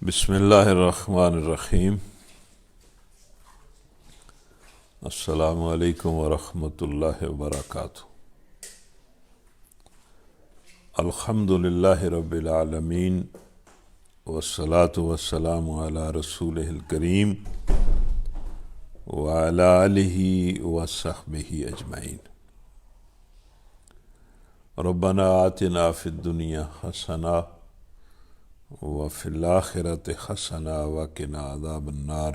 بسم اللہ الرحمن الرحیم۔ السلام علیکم ورحمۃ اللہ وبرکاتہ۔ الحمد للہ رب العالمین والصلاة والسلام علی رسولہ الکریم وعلی آلہ وصحبہ اجمعین۔ ربنا آتنا فی الدنیا حسنہ وفی الآخرۃ حسنہ وقنا عذاب النار۔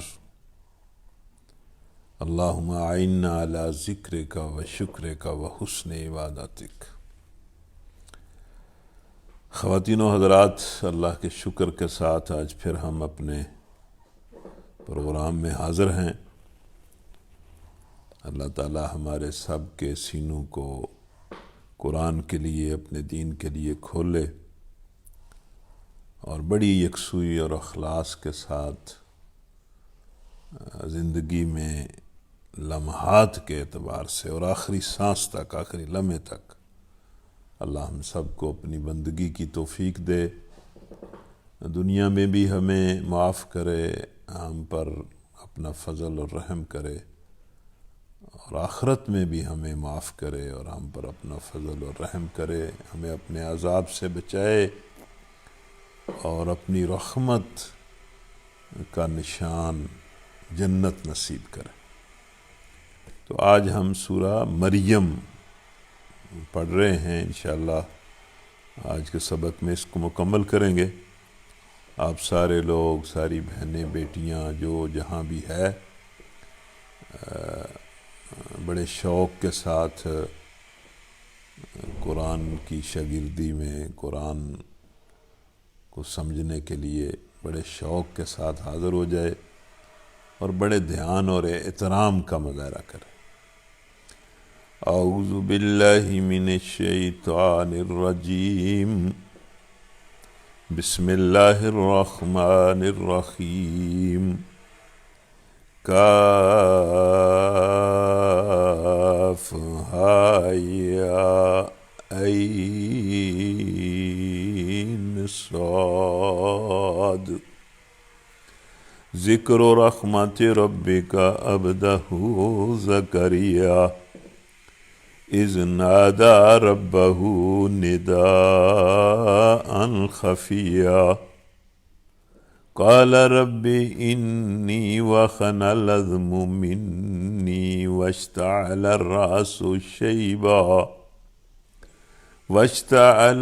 اللہم اعنا علی ذکرک وشکرک وحسن عبادتک۔ خواتین و حضرات، اللہ کے شکر کے ساتھ آج پھر ہم اپنے پروگرام میں حاضر ہیں۔ اللہ تعالی ہمارے سب کے سینوں کو قرآن کے لیے، اپنے دین کے لیے کھولے اور بڑی یکسوئی اور اخلاص کے ساتھ زندگی میں لمحات کے اعتبار سے اور آخری سانس تک، آخری لمحے تک اللہ ہم سب کو اپنی بندگی کی توفیق دے، دنیا میں بھی ہمیں معاف کرے، ہم پر اپنا فضل اور رحم کرے، اور آخرت میں بھی ہمیں معاف کرے اور ہم پر اپنا فضل اور رحم کرے، ہمیں اپنے عذاب سے بچائے اور اپنی رحمت کا نشان جنت نصیب کرے۔ تو آج ہم سورہ مریم پڑھ رہے ہیں، انشاءاللہ آج کے سبق میں اس کو مکمل کریں گے۔ آپ سارے لوگ، ساری بہنیں، بیٹیاں جو جہاں بھی ہے، بڑے شوق کے ساتھ قرآن کی شاگردی میں، قرآن کو سمجھنے کے لیے بڑے شوق کے ساتھ حاضر ہو جائے اور بڑے دھیان اور احترام کا مظاہرہ کرے۔ اعوذ باللہ من الشیطان الرجیم، بسم اللہ الرحمن الرحیم۔ کاف ہا یا عین صاد، ذکر رحمت ربک عبدہ زکریا اذ نادى ربه نداء خفيا قال رب إني وهن العظم مني واشتعل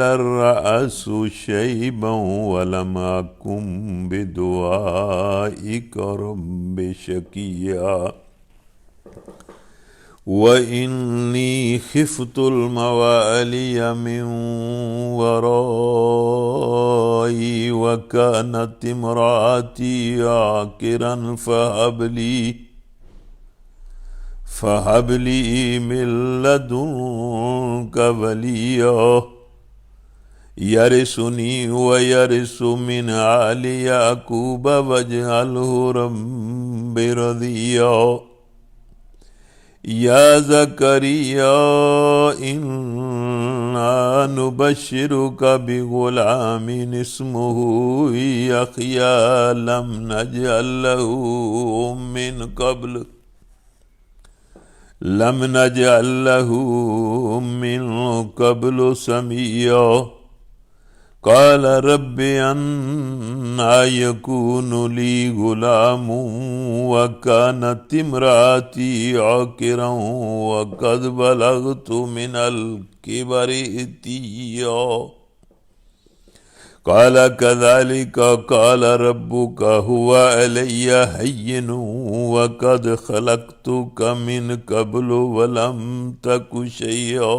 الرأس شيبا ولم أكن بدعائك رب شقيا وَإِنِّي خِفْتُ الْمَوَالِيَ مِنْ وَرَائِي وَكَانَتِ امْرَأَتِي عَاقِرًا فَهَبْ لِي مِنْ لَدُنْكَ وَلِيًّا يَرِثُنِي وَيَرِثُ مِنْ آلِ يَعْقُوبَ وَاجْعَلْهُ رَبِّ رَضِيًّا یا زکریا انا نبشرک بغلام اسمہ یحییٰ لم نجعل له من قبل سمیٰ قال رب أنى يكون لي غلام وكانت امرأتي عاقرا وقد بلغت من الكبر عتيا قال كذلك قال ربك هو علي هين وقد خلقتك من قبل ولم تك شيئا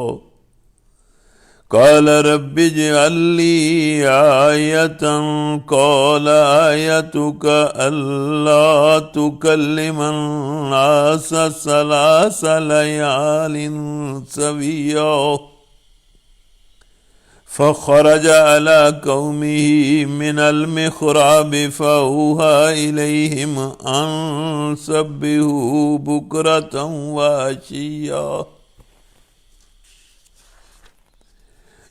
قال رب اجعل لي آية قال آيتك ألا تكلم الناس 3 ليال سويا فخرج على قومه من المحراب فأوحى إليهم أن سبحوا بكرة وعشيا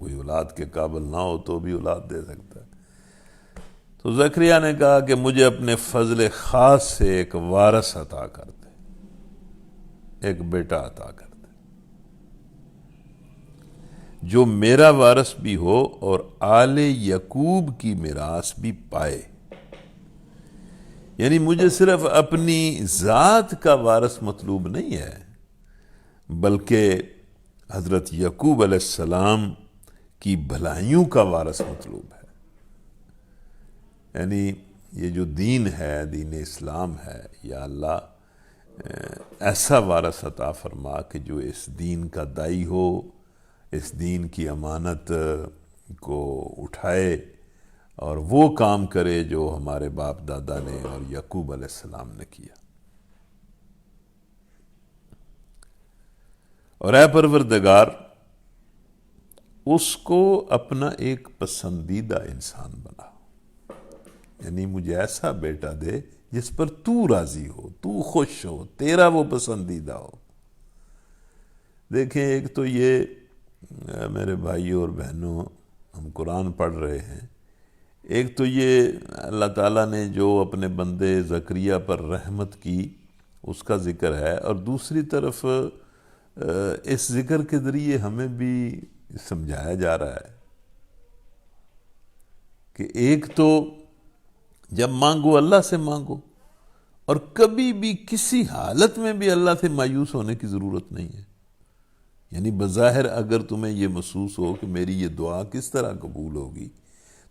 کوئی اولاد کے قابل نہ ہو تو بھی اولاد دے سکتا ہے۔ تو زکریا نے کہا کہ مجھے اپنے فضل خاص سے ایک وارث عطا کر دے، ایک بیٹا عطا کر دے جو میرا وارث بھی ہو اور آل یعقوب کی میراث بھی پائے۔ یعنی مجھے صرف اپنی ذات کا وارث مطلوب نہیں ہے، بلکہ حضرت یعقوب علیہ السلام کی بھلائیوں کا وارث مطلوب ہے۔ یعنی یہ جو دین ہے، دین اسلام ہے، یا اللہ ایسا وارث عطا فرما کہ جو اس دین کا داعی ہو، اس دین کی امانت کو اٹھائے اور وہ کام کرے جو ہمارے باپ دادا نے اور یعقوب علیہ السلام نے کیا۔ اور اے پروردگار، اس کو اپنا ایک پسندیدہ انسان بنا، یعنی مجھے ایسا بیٹا دے جس پر تو راضی ہو، تو خوش ہو، تیرا وہ پسندیدہ ہو۔ دیکھیں، ایک تو یہ میرے بھائیوں اور بہنوں، ہم قرآن پڑھ رہے ہیں، ایک تو یہ اللہ تعالیٰ نے جو اپنے بندے زکریا پر رحمت کی اس کا ذکر ہے، اور دوسری طرف اس ذکر کے ذریعے ہمیں بھی سمجھایا جا رہا ہے کہ ایک تو جب مانگو اللہ سے مانگو، اور کبھی بھی کسی حالت میں بھی اللہ سے مایوس ہونے کی ضرورت نہیں ہے۔ یعنی بظاہر اگر تمہیں یہ محسوس ہو کہ میری یہ دعا کس طرح قبول ہوگی،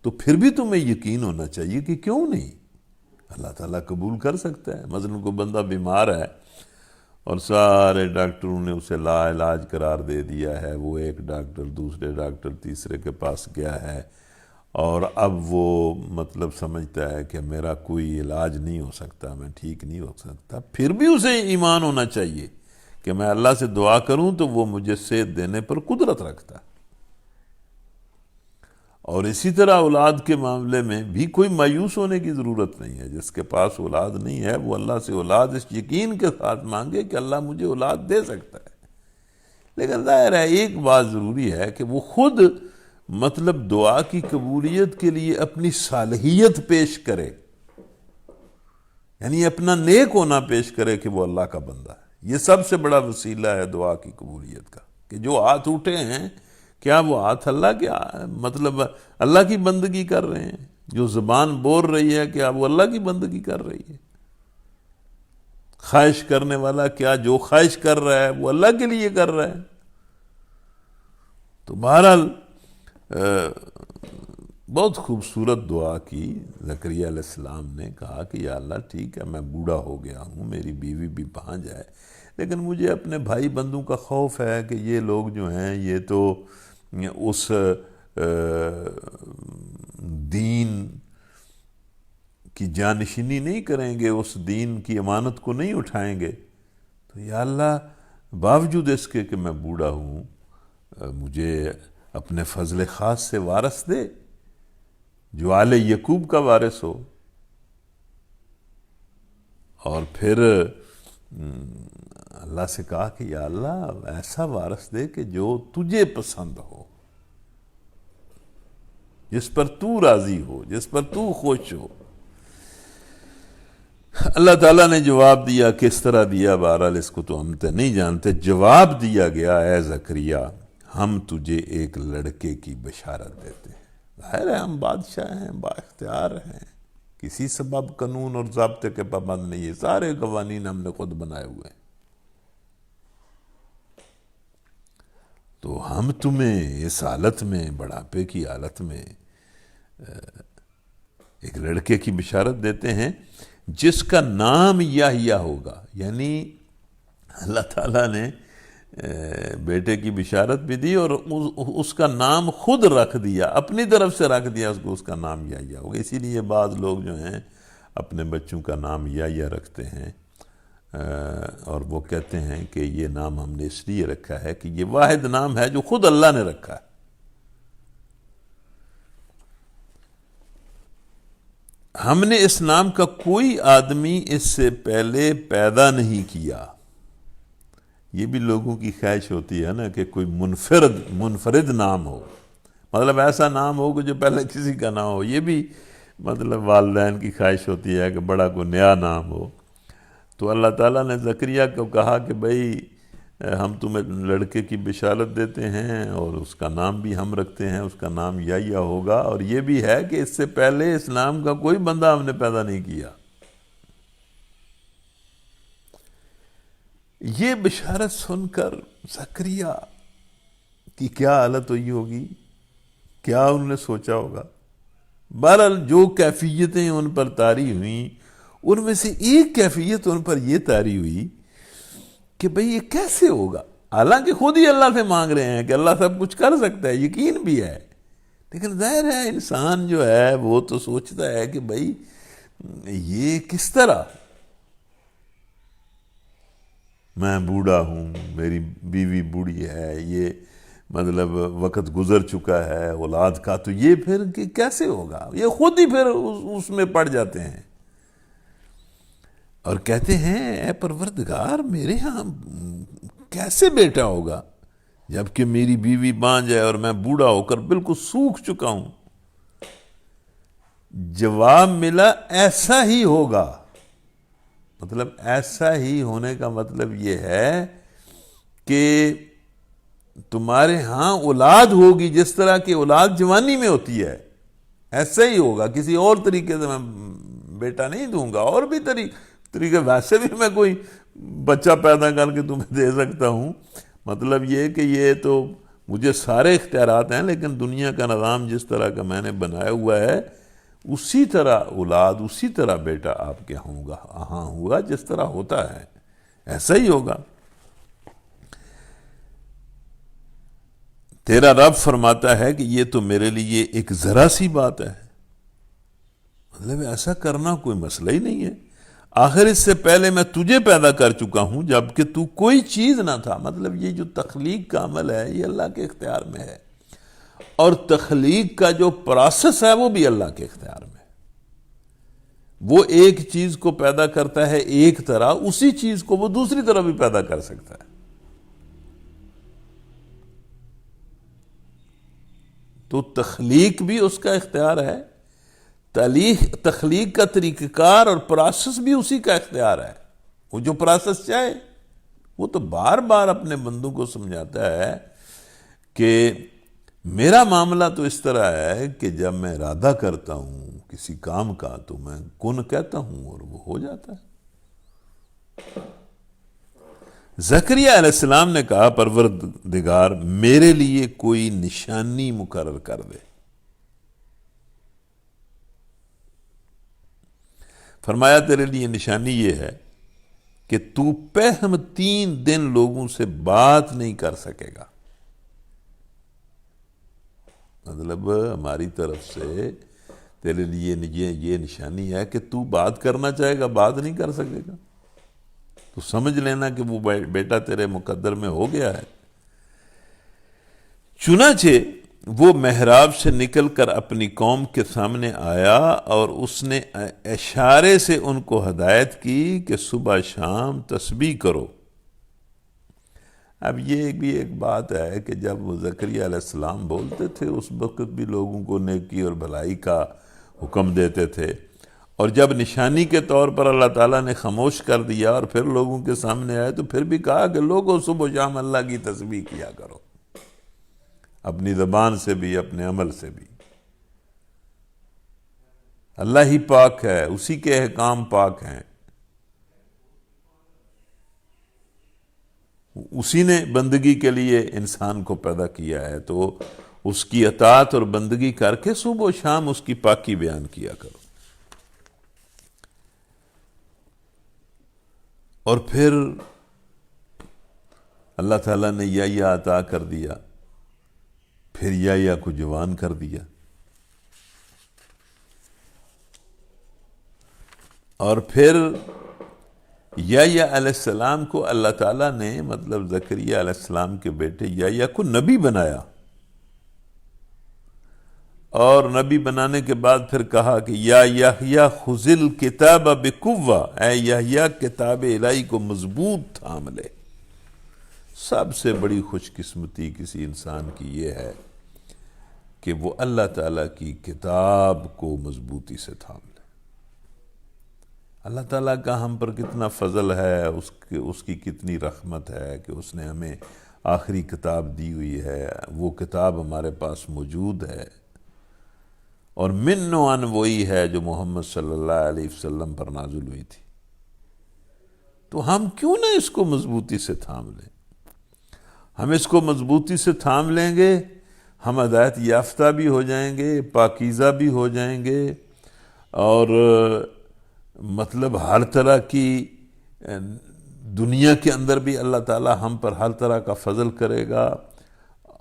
تو پھر بھی تمہیں یقین ہونا چاہیے کہ کیوں نہیں، اللہ تعالیٰ قبول کر سکتا ہے۔ مثلا کوئی بندہ بیمار ہے اور سارے ڈاکٹروں نے اسے لا علاج قرار دے دیا ہے، وہ ایک ڈاکٹر، دوسرے ڈاکٹر، تیسرے کے پاس گیا ہے، اور اب وہ مطلب سمجھتا ہے کہ میرا کوئی علاج نہیں ہو سکتا، میں ٹھیک نہیں ہو سکتا، پھر بھی اسے ایمان ہونا چاہیے کہ میں اللہ سے دعا کروں تو وہ مجھے صحت دینے پر قدرت رکھتا ہے۔ اور اسی طرح اولاد کے معاملے میں بھی کوئی مایوس ہونے کی ضرورت نہیں ہے۔ جس کے پاس اولاد نہیں ہے وہ اللہ سے اولاد اس یقین کے ساتھ مانگے کہ اللہ مجھے اولاد دے سکتا ہے۔ لیکن ظاہر ہے ایک بات ضروری ہے کہ وہ خود مطلب دعا کی قبولیت کے لیے اپنی صالحیت پیش کرے، یعنی اپنا نیک ہونا پیش کرے کہ وہ اللہ کا بندہ ہے۔ یہ سب سے بڑا وسیلہ ہے دعا کی قبولیت کا، کہ جو ہاتھ اٹھے ہیں کیا وہ ہاتھ اللہ کے مطلب اللہ کی بندگی کر رہے ہیں؟ جو زبان بول رہی ہے کیا وہ اللہ کی بندگی کر رہی ہے؟ خواہش کرنے والا کیا جو خواہش کر رہا ہے وہ اللہ کے لیے کر رہا ہے؟ تو بہرحال بہت خوبصورت دعا کی زکریا علیہ السلام نے، کہا کہ یا اللہ ٹھیک ہے میں بوڑھا ہو گیا ہوں، میری بیوی بھی بانجھ ہے، لیکن مجھے اپنے بھائی بندوں کا خوف ہے کہ یہ لوگ جو ہیں یہ تو اس دین کی جانشینی نہیں کریں گے، اس دین کی امانت کو نہیں اٹھائیں گے، تو یا اللہ باوجود اس کے کہ میں بوڑھا ہوں مجھے اپنے فضل خاص سے وارث دے جو آل یعقوب کا وارث ہو۔ اور پھر اللہ سے کہا کہ یا اللہ ایسا وارث دے کہ جو تجھے پسند ہو، جس پر تو راضی ہو، جس پر تو خوش ہو۔ اللہ تعالیٰ نے جواب دیا، کس طرح دیا بہرحال اس کو تو ہم نہیں جانتے۔ جواب دیا گیا، اے زکریا ہم تجھے ایک لڑکے کی بشارت دیتے ہیں۔ ظاہر ہے ہم بادشاہ ہیں، با اختیار ہیں، کسی سبب قانون اور ضابطے کے پابند نہیں ہے، سارے قوانین ہم نے خود بنائے ہوئے ہیں۔ تو ہم تمہیں اس حالت میں، بڑھاپے کی حالت میں، ایک لڑکے کی بشارت دیتے ہیں جس کا نام یحییٰ ہوگا۔ یعنی اللہ تعالیٰ نے بیٹے کی بشارت بھی دی اور اس کا نام خود رکھ دیا، اپنی طرف سے رکھ دیا اس کا نام یحییٰ ہوگا۔ اسی لیے بعض لوگ جو ہیں اپنے بچوں کا نام یحییٰ رکھتے ہیں، اور وہ کہتے ہیں کہ یہ نام ہم نے اس لیے رکھا ہے کہ یہ واحد نام ہے جو خود اللہ نے رکھا ہے۔ ہم نے اس نام کا کوئی آدمی اس سے پہلے پیدا نہیں کیا۔ یہ بھی لوگوں کی خواہش ہوتی ہے نا کہ کوئی منفرد نام ہو، مطلب ایسا نام ہو کہ جو پہلے کسی کا نہ ہو. یہ بھی مطلب والدین کی خواہش ہوتی ہے کہ بڑا کوئی نیا نام ہو. تو اللہ تعالیٰ نے زکریا کو کہا کہ بھئی ہم تمہیں لڑکے کی بشارت دیتے ہیں اور اس کا نام بھی ہم رکھتے ہیں, اس کا نام یحییٰ ہوگا, اور یہ بھی ہے کہ اس سے پہلے اس نام کا کوئی بندہ ہم نے پیدا نہیں کیا. یہ بشارت سن کر زکریا کی کیا حالت ہوئی ہوگی, کیا انہوں نے سوچا ہوگا. بہرحال جو کیفیتیں ان پر طاری ہوئیں, ان میں سے ایک کیفیت ان پر یہ طاری ہوئی کہ بھئی یہ کیسے ہوگا. حالانکہ خود ہی اللہ سے مانگ رہے ہیں کہ اللہ سب کچھ کر سکتا ہے, یقین بھی ہے, لیکن ظاہر ہے انسان جو ہے وہ تو سوچتا ہے کہ بھئی یہ کس طرح, میں بوڑھا ہوں, میری بیوی بوڑھی ہے, یہ مطلب وقت گزر چکا ہے اولاد کا, تو یہ پھر کیسے ہوگا. یہ خود ہی پھر اس میں پڑ جاتے ہیں اور کہتے ہیں اے پروردگار میرے ہاں کیسے بیٹا ہوگا جبکہ میری بیوی بانجھ ہے اور میں بوڑھا ہو کر بالکل سوکھ چکا ہوں. جواب ملا ایسا ہی ہوگا. مطلب ایسا ہی ہونے کا مطلب یہ ہے کہ تمہارے ہاں اولاد ہوگی جس طرح کی اولاد جوانی میں ہوتی ہے, ایسا ہی ہوگا. کسی اور طریقے سے میں بیٹا نہیں دوں گا, اور بھی طریقے ویسے بھی میں کوئی بچہ پیدا کر کے تمہیں دے سکتا ہوں. مطلب یہ کہ یہ تو مجھے سارے اختیارات ہیں, لیکن دنیا کا نظام جس طرح کا میں نے بنایا ہوا ہے اسی طرح اولاد, اسی طرح بیٹا آپ کے ہاں ہوگا جس طرح ہوتا ہے, ایسا ہی ہوگا. تیرا رب فرماتا ہے کہ یہ تو میرے لیے ایک ذرا سی بات ہے. مطلب ایسا کرنا کوئی مسئلہ ہی نہیں ہے. آخر اس سے پہلے میں تجھے پیدا کر چکا ہوں جبکہ تو کوئی چیز نہ تھا. مطلب یہ جو تخلیق کا عمل ہے یہ اللہ کے اختیار میں ہے, اور تخلیق کا جو پروسیس ہے وہ بھی اللہ کے اختیار میں ہے. وہ ایک چیز کو پیدا کرتا ہے ایک طرح, اسی چیز کو وہ دوسری طرح بھی پیدا کر سکتا ہے. تو تخلیق بھی اس کا اختیار ہے, تخلیق کا طریقہ کار اور پروسیس بھی اسی کا اختیار ہے. وہ جو پروسیس چاہے, وہ تو بار بار اپنے بندوں کو سمجھاتا ہے کہ میرا معاملہ تو اس طرح ہے کہ جب میں ارادہ کرتا ہوں کسی کام کا تو میں کن کہتا ہوں اور وہ ہو جاتا ہے. زکریا علیہ السلام نے کہا پروردگار میرے لیے کوئی نشانی مقرر کر دے. فرمایا تیرے لیے نشانی یہ ہے کہ تو پہم 3 دن لوگوں سے بات نہیں کر سکے گا. مطلب ہماری طرف سے تیرے لیے یہ نشانی ہے کہ تو بات کرنا چاہے گا بات نہیں کر سکے گا. تو سمجھ لینا کہ وہ بیٹا تیرے مقدر میں ہو گیا ہے. چنانچہ وہ محراب سے نکل کر اپنی قوم کے سامنے آیا اور اس نے اشارے سے ان کو ہدایت کی کہ صبح شام تسبیح کرو. اب یہ بھی ایک بات ہے کہ جب وہ زکریا علیہ السلام بولتے تھے اس وقت بھی لوگوں کو نیکی اور بھلائی کا حکم دیتے تھے, اور جب نشانی کے طور پر اللہ تعالیٰ نے خاموش کر دیا اور پھر لوگوں کے سامنے آئے تو پھر بھی کہا کہ لوگوں صبح و شام اللہ کی تسبیح کیا کرو, اپنی زبان سے بھی اپنے عمل سے بھی. اللہ ہی پاک ہے, اسی کے احکام پاک ہیں, اسی نے بندگی کے لیے انسان کو پیدا کیا ہے, تو اس کی اطاعت اور بندگی کر کے صبح و شام اس کی پاکی بیان کیا کرو. اور پھر اللہ تعالیٰ نے یحییٰ عطا کر دیا, پھر یحییٰ کو جوان کر دیا, اور پھر یحییٰ علیہ السلام کو اللہ تعالیٰ نے مطلب زکریا علیہ السلام کے بیٹے یحییٰ کو نبی بنایا, اور نبی بنانے کے بعد پھر کہا کہ یا یحییٰ خذ الکتاب بقوہ, اے یحییٰ کتاب الہی کو مضبوط تھام لے. سب سے بڑی خوش قسمتی کسی انسان کی یہ ہے کہ وہ اللہ تعالیٰ کی کتاب کو مضبوطی سے تھام لے۔ اللہ تعالیٰ کا ہم پر کتنا فضل ہے، اس کی کتنی رحمت ہے کہ اس نے ہمیں آخری کتاب دی ہوئی ہے، وہ کتاب ہمارے پاس موجود ہے، اور من و عن وہی ہے جو محمد صلی اللہ علیہ وسلم پر نازل ہوئی تھی۔ تو ہم کیوں نہ اس کو مضبوطی سے تھام لیں؟ ہم اس کو مضبوطی سے تھام لیں گے، ہم ہدایت یافتہ بھی ہو جائیں گے، پاکیزہ بھی ہو جائیں گے، اور مطلب ہر طرح کی دنیا کے اندر بھی اللہ تعالیٰ ہم پر ہر طرح کا فضل کرے گا،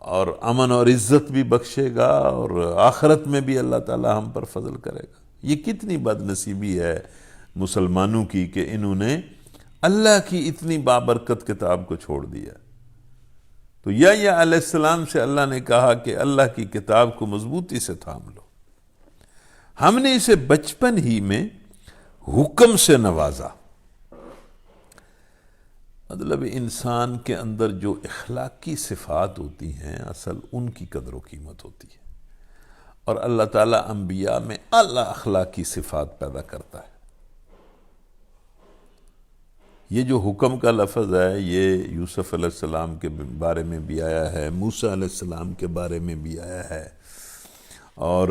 اور امن اور عزت بھی بخشے گا، اور آخرت میں بھی اللہ تعالیٰ ہم پر فضل کرے گا۔ یہ کتنی بد نصیبی ہے مسلمانوں کی کہ انہوں نے اللہ کی اتنی بابرکت کتاب کو چھوڑ دیا۔ تو یحییٰ علیہ السلام سے اللہ نے کہا کہ اللہ کی کتاب کو مضبوطی سے تھام لو۔ ہم نے اسے بچپن ہی میں حکم سے نوازا۔ مطلب انسان کے اندر جو اخلاقی صفات ہوتی ہیں، اصل ان کی قدر و قیمت ہوتی ہے، اور اللہ تعالیٰ انبیاء میں اعلیٰ اخلاقی صفات پیدا کرتا ہے۔ یہ جو حکم کا لفظ ہے، یہ یوسف علیہ السلام کے بارے میں بھی آیا ہے، موسیٰ علیہ السلام کے بارے میں بھی آیا ہے، اور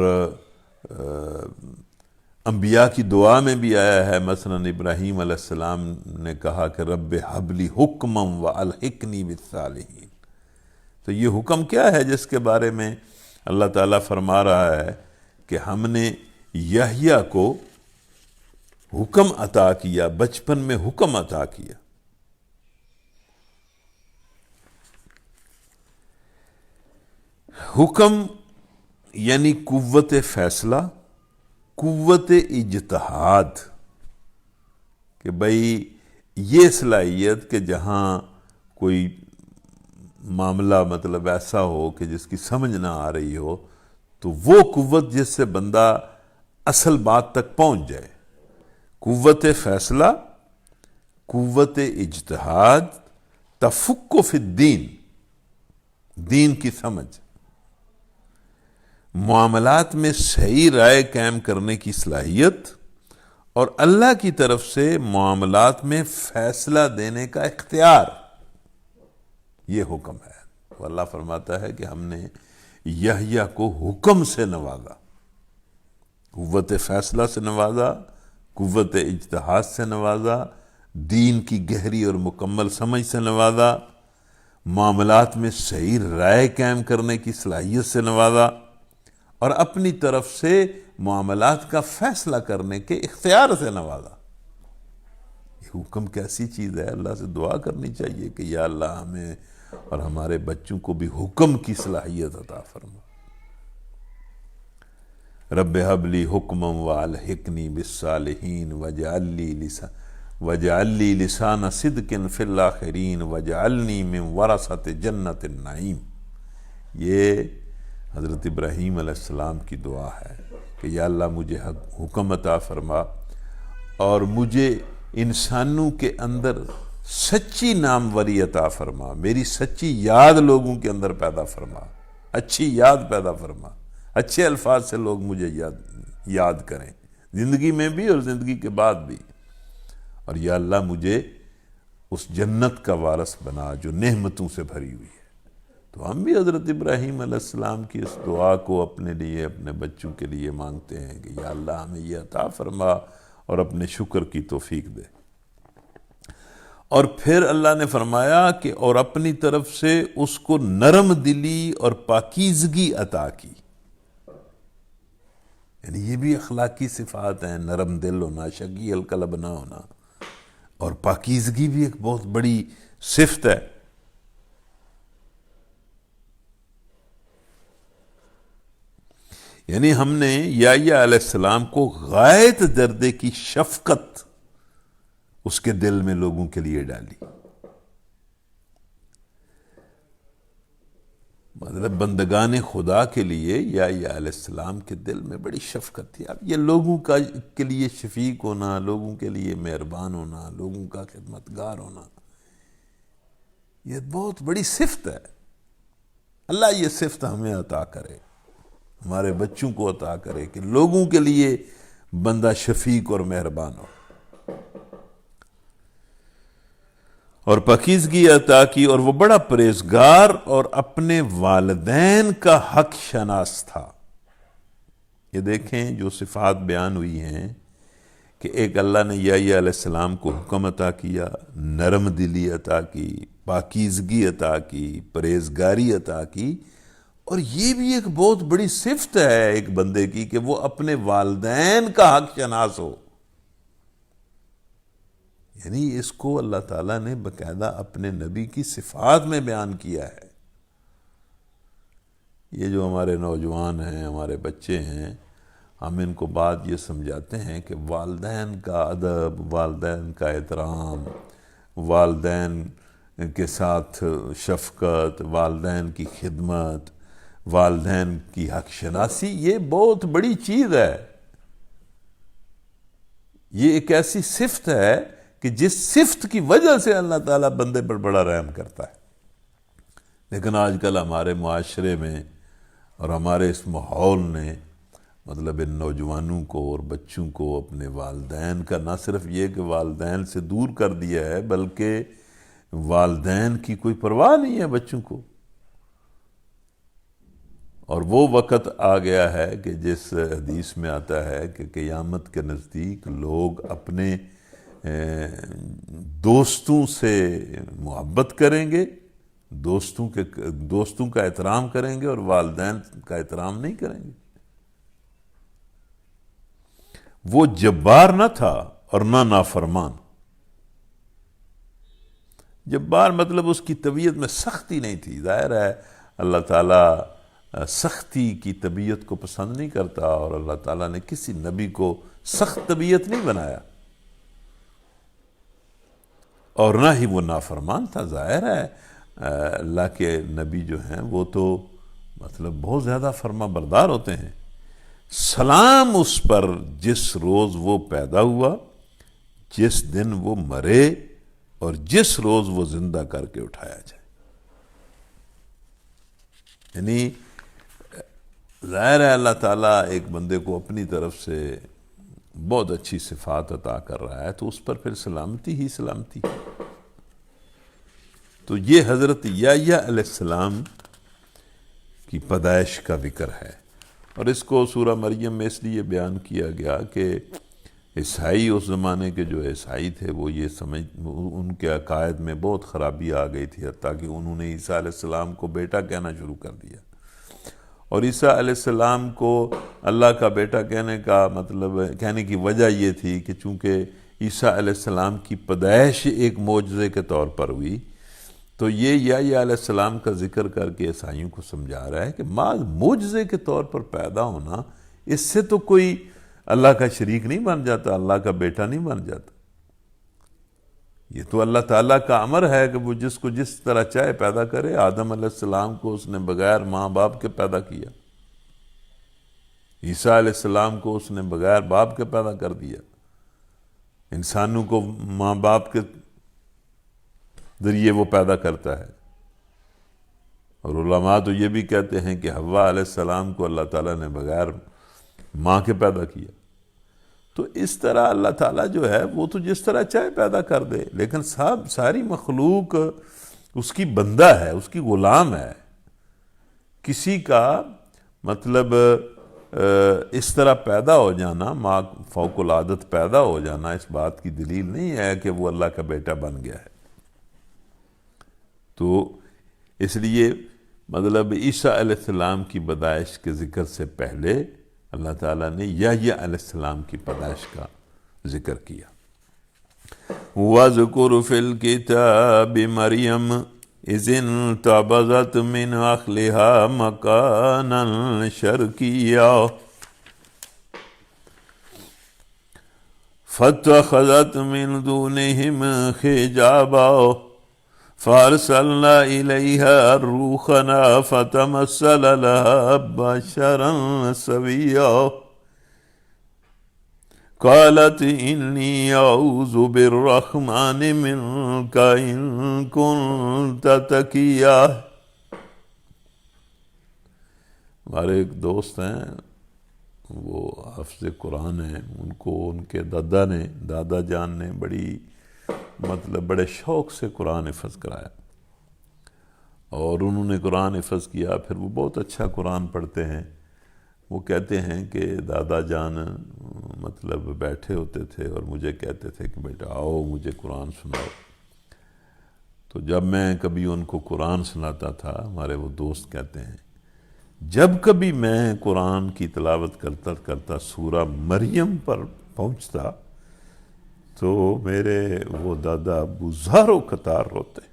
انبیاء کی دعا میں بھی آیا ہے۔ مثلا ابراہیم علیہ السلام نے کہا کہ رب ہب لی حکما والحقنی بالصالحین۔ تو یہ حکم کیا ہے جس کے بارے میں اللہ تعالیٰ فرما رہا ہے کہ ہم نے یحییٰ کو حکم عطا کیا، بچپن میں حکم عطا کیا۔ حکم یعنی قوت فیصلہ، قوت اجتہاد، کہ بھئی یہ صلاحیت کہ جہاں کوئی معاملہ مطلب ایسا ہو کہ جس کی سمجھ نہ آ رہی ہو، تو وہ قوت جس سے بندہ اصل بات تک پہنچ جائے۔ قوت فیصلہ، قوت اجتہاد، تفقہ فی الدین، دین کی سمجھ، معاملات میں صحیح رائے قائم کرنے کی صلاحیت، اور اللہ کی طرف سے معاملات میں فیصلہ دینے کا اختیار، یہ حکم ہے۔ تو اللہ فرماتا ہے کہ ہم نے یحییٰ کو حکم سے نوازا، قوت فیصلہ سے نوازا، قوت اجتہاد سے نوازا، دین کی گہری اور مکمل سمجھ سے نوازا، معاملات میں صحیح رائے قائم کرنے کی صلاحیت سے نوازا، اور اپنی طرف سے معاملات کا فیصلہ کرنے کے اختیار سے نوازا۔ یہ حکم کیسی چیز ہے، اللہ سے دعا کرنی چاہیے کہ یا اللہ ہمیں اور ہمارے بچوں کو بھی حکم کی صلاحیت عطا فرما۔ رب ہب لی حکما والحقنی بالصالحین واجعل لی لسان صدق فی الاخرین واجعلنی من ورثۃ جنت النعیم۔ یہ حضرت ابراہیم علیہ السلام کی دعا ہے کہ یا اللہ مجھے حکم عطا فرما، اور مجھے انسانوں کے اندر سچی ناموری عطا فرما، میری سچی یاد لوگوں کے اندر پیدا فرما، اچھی یاد پیدا فرما، اچھے الفاظ سے لوگ مجھے یاد کریں، زندگی میں بھی اور زندگی کے بعد بھی۔ اور یا اللہ مجھے اس جنت کا وارث بنا جو نعمتوں سے بھری ہوئی ہے۔ تو ہم بھی حضرت ابراہیم علیہ السلام کی اس دعا کو اپنے لیے، اپنے بچوں کے لیے مانگتے ہیں کہ یا اللہ ہمیں یہ عطا فرما اور اپنے شکر کی توفیق دے۔ اور پھر اللہ نے فرمایا کہ اور اپنی طرف سے اس کو نرم دلی اور پاکیزگی عطا کی۔ یعنی یہ بھی اخلاقی صفات ہیں، نرم دل ہونا، شقی القلب نہ ہونا، اور پاکیزگی بھی ایک بہت بڑی صفت ہے۔ یعنی ہم نے یحییٰ علیہ السلام کو غایت درجے کی شفقت اس کے دل میں لوگوں کے لیے ڈالی۔ مطلب بندگان خدا کے لیے یحییٰ علیہ السلام کے دل میں بڑی شفقت تھی۔ اب یہ لوگوں کے لیے شفیق ہونا، لوگوں کے لیے مہربان ہونا، لوگوں کا خدمتگار ہونا، یہ بہت بڑی صفت ہے۔ اللہ یہ صفت ہمیں عطا کرے۔ ہمارے بچوں کو عطا کرے کہ لوگوں کے لیے بندہ شفیق اور مہربان ہو، اور پاکیزگی عطا کی، اور وہ بڑا پرہیزگار اور اپنے والدین کا حق شناس تھا۔ یہ دیکھیں جو صفات بیان ہوئی ہیں کہ ایک اللہ نے یحییٰ علیہ السلام کو حکم عطا کیا، نرم دلی عطا کی، پاکیزگی عطا کی، پرہیزگاری عطا کی، اور یہ بھی ایک بہت بڑی صفت ہے ایک بندے کی کہ وہ اپنے والدین کا حق شناس ہو۔ یعنی اس کو اللہ تعالیٰ نے باقاعدہ اپنے نبی کی صفات میں بیان کیا ہے۔ یہ جو ہمارے نوجوان ہیں، ہمارے بچے ہیں، ہم ان کو بات یہ سمجھاتے ہیں کہ والدین کا ادب، والدین کا احترام، والدین کے ساتھ شفقت، والدین کی خدمت، والدین کی حق شناسی، یہ بہت بڑی چیز ہے۔ یہ ایک ایسی صفت ہے کہ جس صفت کی وجہ سے اللہ تعالیٰ بندے پر بڑا رحم کرتا ہے۔ لیکن آج کل ہمارے معاشرے میں اور ہمارے اس ماحول نے مطلب ان نوجوانوں کو اور بچوں کو اپنے والدین کا نہ صرف یہ کہ والدین سے دور کر دیا ہے، بلکہ والدین کی کوئی پرواہ نہیں ہے بچوں کو۔ اور وہ وقت آ گیا ہے کہ جس حدیث میں آتا ہے کہ قیامت کے نزدیک لوگ اپنے دوستوں سے محبت کریں گے، دوستوں کا احترام کریں گے، اور والدین کا احترام نہیں کریں گے۔ وہ جبار نہ تھا اور نہ نافرمان۔ جبار مطلب اس کی طبیعت میں سختی نہیں تھی۔ ظاہر ہے اللہ تعالیٰ سختی کی طبیعت کو پسند نہیں کرتا، اور اللہ تعالیٰ نے کسی نبی کو سخت طبیعت نہیں بنایا، اور نہ ہی وہ نافرمان تھا۔ ظاہر ہے اللہ کے نبی جو ہیں وہ تو مطلب بہت زیادہ فرما بردار ہوتے ہیں۔ سلام اس پر جس روز وہ پیدا ہوا، جس دن وہ مرے، اور جس روز وہ زندہ کر کے اٹھایا جائے۔ یعنی ظاہر ہے اللہ تعالیٰ ایک بندے کو اپنی طرف سے بہت اچھی صفات عطا کر رہا ہے تو اس پر پھر سلامتی ہی سلامتی۔ تو یہ حضرت یحییٰ علیہ السلام کی پیدائش کا ذکر ہے، اور اس کو سورہ مریم میں اس لیے بیان کیا گیا کہ عیسائی اس زمانے کے جو عیسائی تھے وہ یہ ان کے عقائد میں بہت خرابی آ گئی تھی، حتیٰ کہ انہوں نے عیسیٰ علیہ السلام کو بیٹا کہنا شروع کر دیا، اور عیسیٰ علیہ السلام کو اللہ کا بیٹا کہنے کی وجہ یہ تھی کہ چونکہ عیسیٰ علیہ السلام کی پیدائش ایک معجزے کے طور پر ہوئی، تو یہ یحییٰ علیہ السلام کا ذکر کر کے عیسائیوں کو سمجھا رہا ہے کہ معجزے کے طور پر پیدا ہونا، اس سے تو کوئی اللہ کا شریک نہیں بن جاتا، اللہ کا بیٹا نہیں بن جاتا۔ یہ تو اللہ تعالیٰ کا امر ہے کہ وہ جس کو جس طرح چاہے پیدا کرے۔ آدم علیہ السلام کو اس نے بغیر ماں باپ کے پیدا کیا، عیسیٰ علیہ السلام کو اس نے بغیر باپ کے پیدا کر دیا، انسانوں کو ماں باپ کے ذریعے وہ پیدا کرتا ہے۔ اور علماء تو یہ بھی کہتے ہیں کہ حوا علیہ السلام کو اللہ تعالیٰ نے بغیر ماں کے پیدا کیا۔ تو اس طرح اللہ تعالیٰ جو ہے وہ تو جس طرح چاہے پیدا کر دے، لیکن ساری مخلوق اس کی بندہ ہے، اس کی غلام ہے۔ کسی کا مطلب اس طرح پیدا ہو جانا، ماں فوق العادت پیدا ہو جانا، اس بات کی دلیل نہیں ہے کہ وہ اللہ کا بیٹا بن گیا ہے۔ تو اس لیے مطلب عیسیٰ علیہ السلام کی پیدائش کے ذکر سے پہلے اللہ تعالیٰ نے یحییٰ علیہ السلام کی پیدائش کا ذکر کیا۔ وَاذْكُرْ فِي الْكِتَابِ مَرْيَمَ إِذِ انتَبَذَتْ مِنْ أَهْلِهَا مَكَانًا شَرْقِيًّا فَاتَّخَذَتْ مِنْ دُونِهِمْ حِجَابًا فَأَرْسَلْنَا إِلَيْهَا رُوحَنَا فَتَمَثَّلَ لَهَا بَشَرًا سَوِيًّا قالت إني أعوذ بالرحمن منك إن كنت تقيا ہمارے ایک دوست ہیں، وہ حافظ قرآن ہیں، ان کو ان کے دادا جان نے بڑے شوق سے قرآن حفظ کرایا، اور انہوں نے قرآن حفظ کیا، پھر وہ بہت اچھا قرآن پڑھتے ہیں۔ وہ کہتے ہیں کہ دادا جان بیٹھے ہوتے تھے اور مجھے کہتے تھے کہ بیٹا آؤ مجھے قرآن سناؤ۔ تو جب میں کبھی ان کو قرآن سناتا تھا، ہمارے وہ دوست کہتے ہیں، جب کبھی میں قرآن کی تلاوت کرتا کرتا سورہ مریم پر پہنچتا تو میرے وہ دادا ابو زاروں قطار روتے،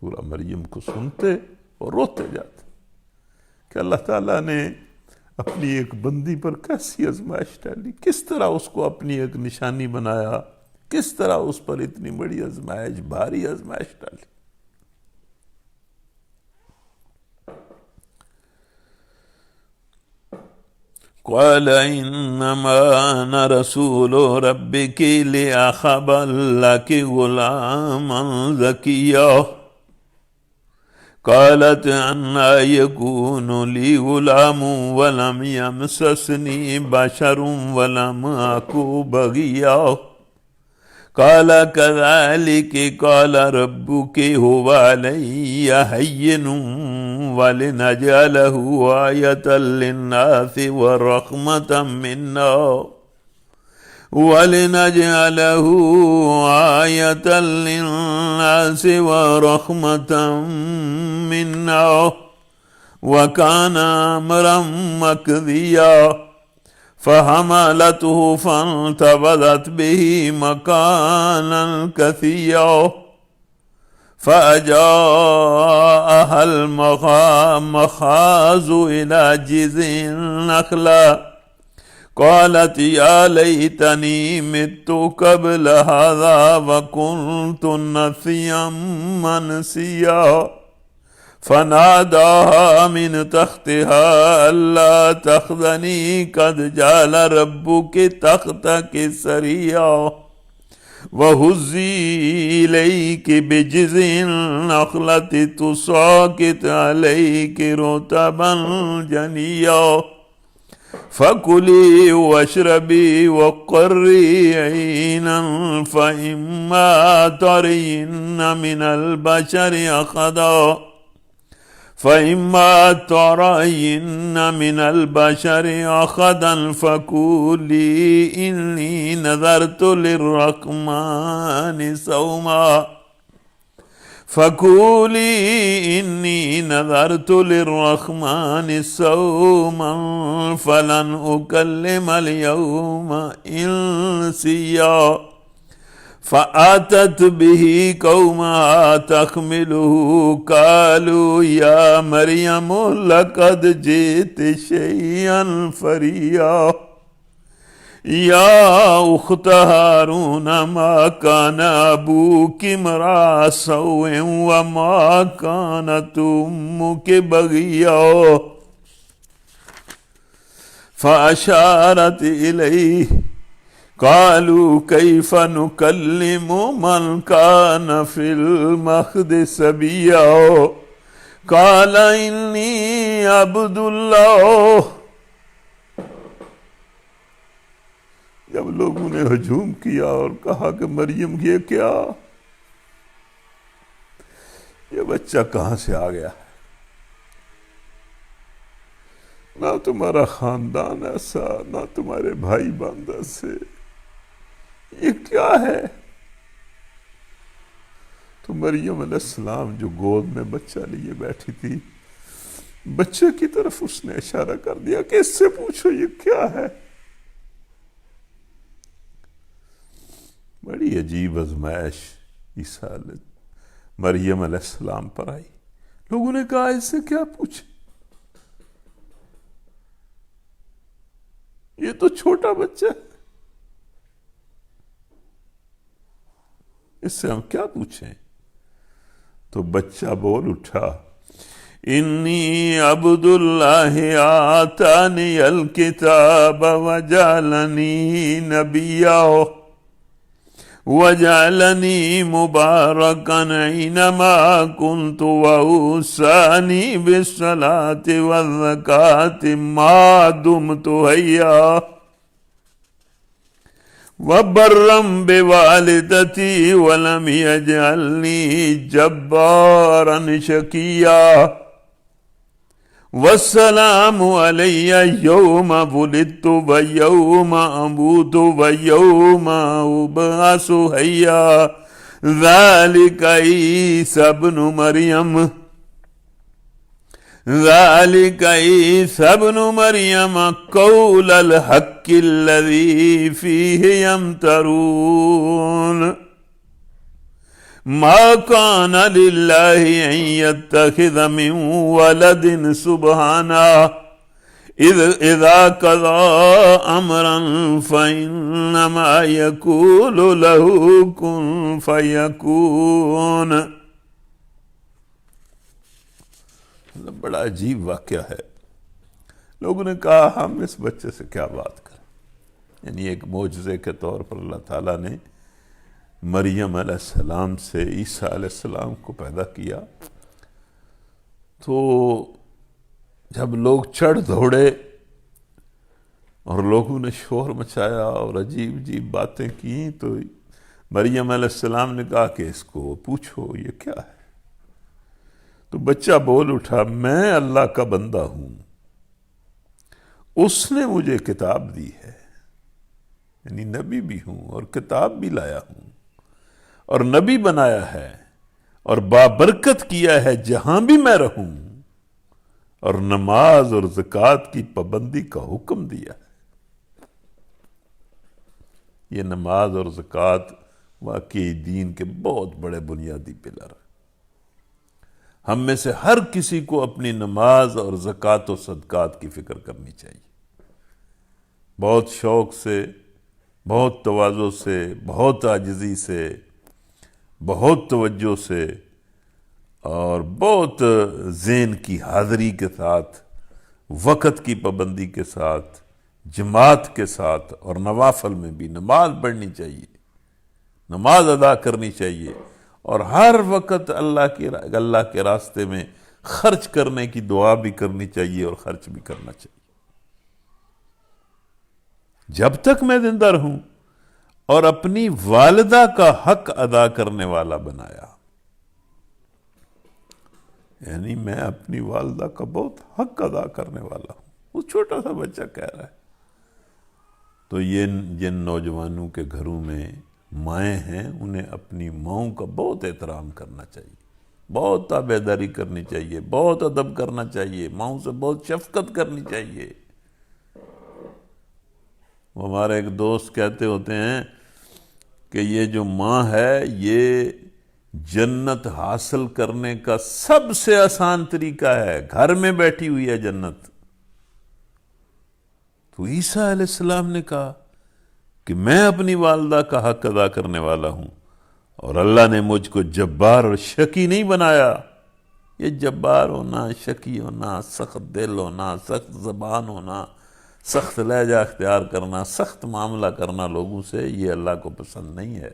سورہ مریم کو سنتے اور روتے جاتے کہ اللہ تعالیٰ نے اپنی ایک بندی پر کیسی آزمائش ڈالی، کس طرح اس کو اپنی ایک نشانی بنایا، کس طرح اس پر اتنی بڑی آزمائش، بھاری آزمائش ڈالی۔ قال انما انا رسول ربك لاخب لك غلاما زكيا قالت أنى يكون لي غلام ولم يمسسني بشر ولم أك بغيا قال كذلك قال ربك هو علي هين ولنجعله آية للناس ورحمة منا وكان أمرا مقضيا فحملته فانتبذت به مكانا قصيا فأجاءها المخاض إلى جذع النخلة قالت يا ليتني مت قبل هذا وكنت نسيا منسيا فناداها من تحتها ألا تحزني قد جعل ربك تحتك سريا وهزي إليك بجذع النخلة تساقط عليك رطبا جنيا فكلي واشربي وقري عينا فإما ترين من البشر أحدا فقولي إني نذرت للرحمن صوما فلن أكلم اليوم إنسيا فأتت به قومها تحمله قالوا يا مريم لقد جئت شيئا فريا يا أخت هارون ما كان أبوك امرأ سوء وما كانت أمك بغيا فأشارت إليه قالوا كيف نكلم من كان في المهد صبيا قال إني عبد الله۔ جب لوگوں نے ہجوم کیا اور کہا کہ مریم یہ کیا، یہ بچہ کہاں سے آ گیا ہے، نہ تمہارا خاندان ایسا، نہ تمہارے بھائی باندھا سے، یہ کیا ہے؟ تو مریم علیہ السلام جو گود میں بچہ لیے بیٹھی تھی، بچے کی طرف اس نے اشارہ کر دیا کہ اس سے پوچھو یہ کیا ہے۔ بڑی عجیب آزمائش عیسیٰ مریم علیہ السلام پر آئی۔ لوگوں نے کہا اس سے کیا پوچھے، یہ تو چھوٹا بچہ ہے، اس سے ہم کیا پوچھیں؟ تو بچہ بول اٹھا، انی عبد اللہ آتانی الکتاب وجعلنی نبیا وجعلني مباركا أينما كنت وأوصاني بالصلاة والزكاة ما دمت حيا وبرا بوالدتي ولم يجعلني جبارا شقيا والسلام علی یوم ولدت ویوم اموت ویوم ابعث حیا ذلک عیسی ابن مریم قول الحق الذی فیہ یمترون ما كان لله أن يتخذ من ولد سبحانه إذا قضى أمرا فإنما يقول له كن فيكون. بڑا عجیب واقعہ ہے. لوگوں نے کہا ہم اس بچے سے کیا بات کریں. یعنی ایک معجزے کے طور پر اللہ تعالیٰ نے مریم علیہ السلام سے عیسیٰ علیہ السلام کو پیدا کیا. تو جب لوگ چڑھ دوڑے اور لوگوں نے شور مچایا اور عجیب عجیب باتیں کی تو مریم علیہ السلام نے کہا کہ اس کو پوچھو یہ کیا ہے. تو بچہ بول اٹھا میں اللہ کا بندہ ہوں, اس نے مجھے کتاب دی ہے, یعنی نبی بھی ہوں اور کتاب بھی لایا ہوں اور نبی بنایا ہے اور بابرکت کیا ہے جہاں بھی میں رہوں, اور نماز اور زکوٰۃ کی پابندی کا حکم دیا ہے. یہ نماز اور زکوٰۃ واقعی دین کے بہت بڑے بنیادی پلر ہیں. ہم میں سے ہر کسی کو اپنی نماز اور زکوٰۃ و صدقات کی فکر کرنی چاہیے, بہت شوق سے, بہت تواضع سے, بہت عاجزی سے, بہت توجہ سے اور بہت ذہن کی حاضری کے ساتھ, وقت کی پابندی کے ساتھ, جماعت کے ساتھ, اور نوافل میں بھی نماز پڑھنی چاہیے, نماز ادا کرنی چاہیے, اور ہر وقت اللہ کے راستے میں خرچ کرنے کی دعا بھی کرنی چاہیے اور خرچ بھی کرنا چاہیے. جب تک میں زندہ رہوں اور اپنی والدہ کا حق ادا کرنے والا بنایا, یعنی میں اپنی والدہ کا بہت حق ادا کرنے والا ہوں. وہ چھوٹا سا بچہ کہہ رہا ہے. تو یہ جن نوجوانوں کے گھروں میں مائیں ہیں انہیں اپنی ماؤں کا بہت احترام کرنا چاہیے, بہت تابعداری کرنی چاہیے, بہت ادب کرنا چاہیے, ماؤں سے بہت شفقت کرنی چاہیے. وہ ہمارے ایک دوست کہتے ہوتے ہیں کہ یہ جو ماں ہے یہ جنت حاصل کرنے کا سب سے آسان طریقہ ہے, گھر میں بیٹھی ہوئی ہے جنت. تو عیسیٰ علیہ السلام نے کہا کہ میں اپنی والدہ کا حق ادا کرنے والا ہوں, اور اللہ نے مجھ کو جبار اور شقی نہیں بنایا. یہ جبار ہونا, شقی ہونا, سخت دل ہونا, سخت زبان ہونا, سخت لہجہ اختیار کرنا, سخت معاملہ کرنا لوگوں سے, یہ اللہ کو پسند نہیں ہے.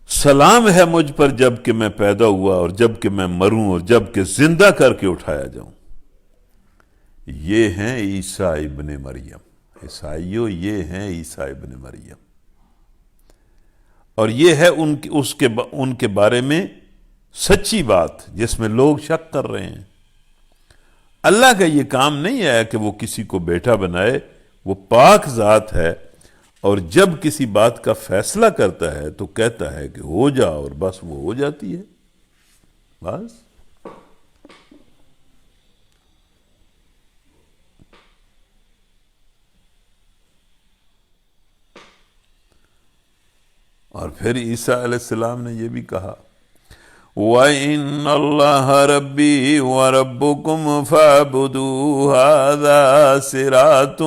سلام ہے مجھ پر جب کہ میں پیدا ہوا اور جب کہ میں مروں اور جب کہ زندہ کر کے اٹھایا جاؤں. یہ ہیں عیسیٰ ابن مریم. عیسائیوں یہ ہیں عیسیٰ ابن مریم, اور یہ ہے ان کے بارے میں سچی بات جس میں لوگ شک کر رہے ہیں. اللہ کا یہ کام نہیں ہے کہ وہ کسی کو بیٹا بنائے, وہ پاک ذات ہے, اور جب کسی بات کا فیصلہ کرتا ہے تو کہتا ہے کہ ہو جا, اور بس وہ ہو جاتی ہے. بس اور پھر عیسیٰ علیہ السلام نے یہ بھی کہا وَإِنَّ اللَّهَ رَبِّي وَرَبُّكُمْ فَاعْبُدُوهُ هَذَا صِرَاطٌ